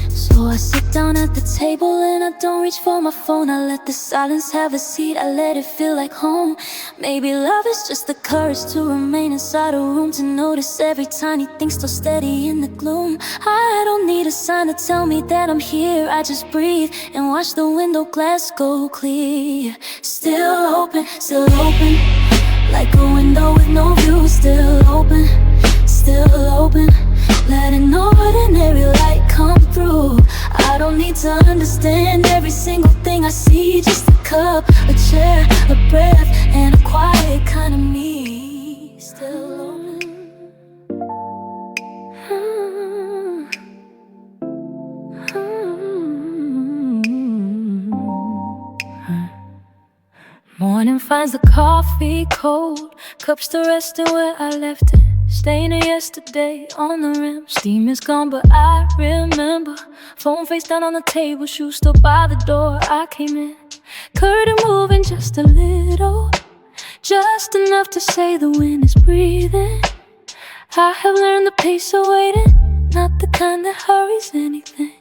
So I sit down at the table and I don't reach for my phone. I let the silence have a seat, I let it feel like home. Maybe love is just the courage to remain inside a room, to notice every tiny thing still steady in the gloom. I don't need a sign to tell me that I'm here. I just breathe and watch the window glass go clear. Still open, like a window with no view. Still open, letting ordinary light come through. I don't need to understand every single thing I see. Just a cup, a chair, a breath, and a quiet kind of me. Still open. Morning finds the coffee cold, cups still resting where I left it. Staying here yesterday on the rim. Steam is gone but I remember. Phone face down on the table, shoes still by the door. I came in, curtain moving just a little, just enough to say the wind is breathing. I have learned the pace of waiting, not the kind that hurries anything.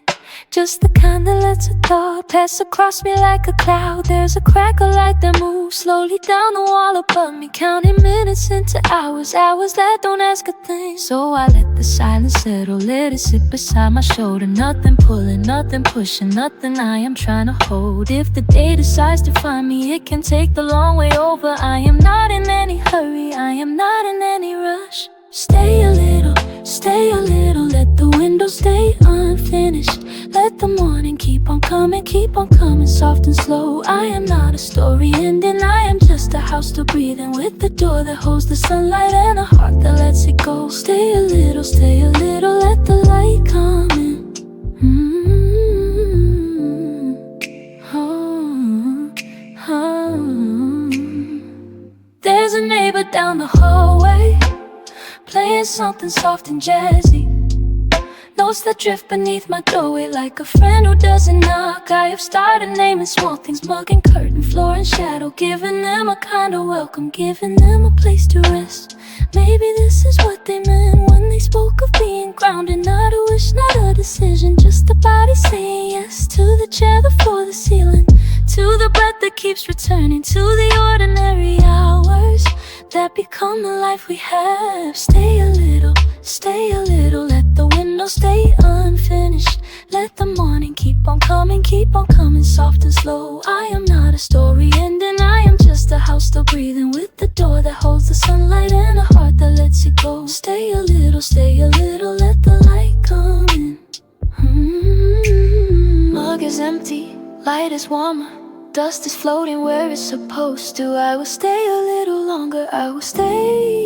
Just the kind that lets a thought pass across me like a cloud. There's a crackle light that moves slowly down the wall above me, counting minutes into hours, hours that don't ask a thing. So I let the silence settle, let it sit beside my shoulder. Nothing pulling, nothing pushing, nothing I am trying to hold. If the day decides to find me, it can take the long way over. I am not in any hurry, I am not in any rush. Stay a little, let the window stay unfinished. Let the morning keep on coming, soft and slow. I am not a story ending, I am just a house still breathing, with the door that holds the sunlight and a heart that lets it go. Stay a little, let the light come in. There's a neighbor down the hallway, playing something soft and jazzy. Notes that drift beneath my doorway like a friend who doesn't knock. I have started naming small things, mug and curtain, floor and shadow, giving them a kind of welcome, giving them a place to rest. Maybe this is what they meant when they spoke of being grounded. Not a wish, not a decision, just the body saying yes to the chair, the floor, the ceiling, to the breath that keeps returning, to the ordinary hours that become the life we have. Stay a little, let the window stay unfinished. Let the morning keep on coming, soft and slow. I am not a story ending, I am just a house still breathing, with the door that holds the sunlight and a heart that lets it go. Stay a little, let the light come in. Mug is empty, light is warmer, dust is floating where it's supposed to. I will stay a little longer, I will stay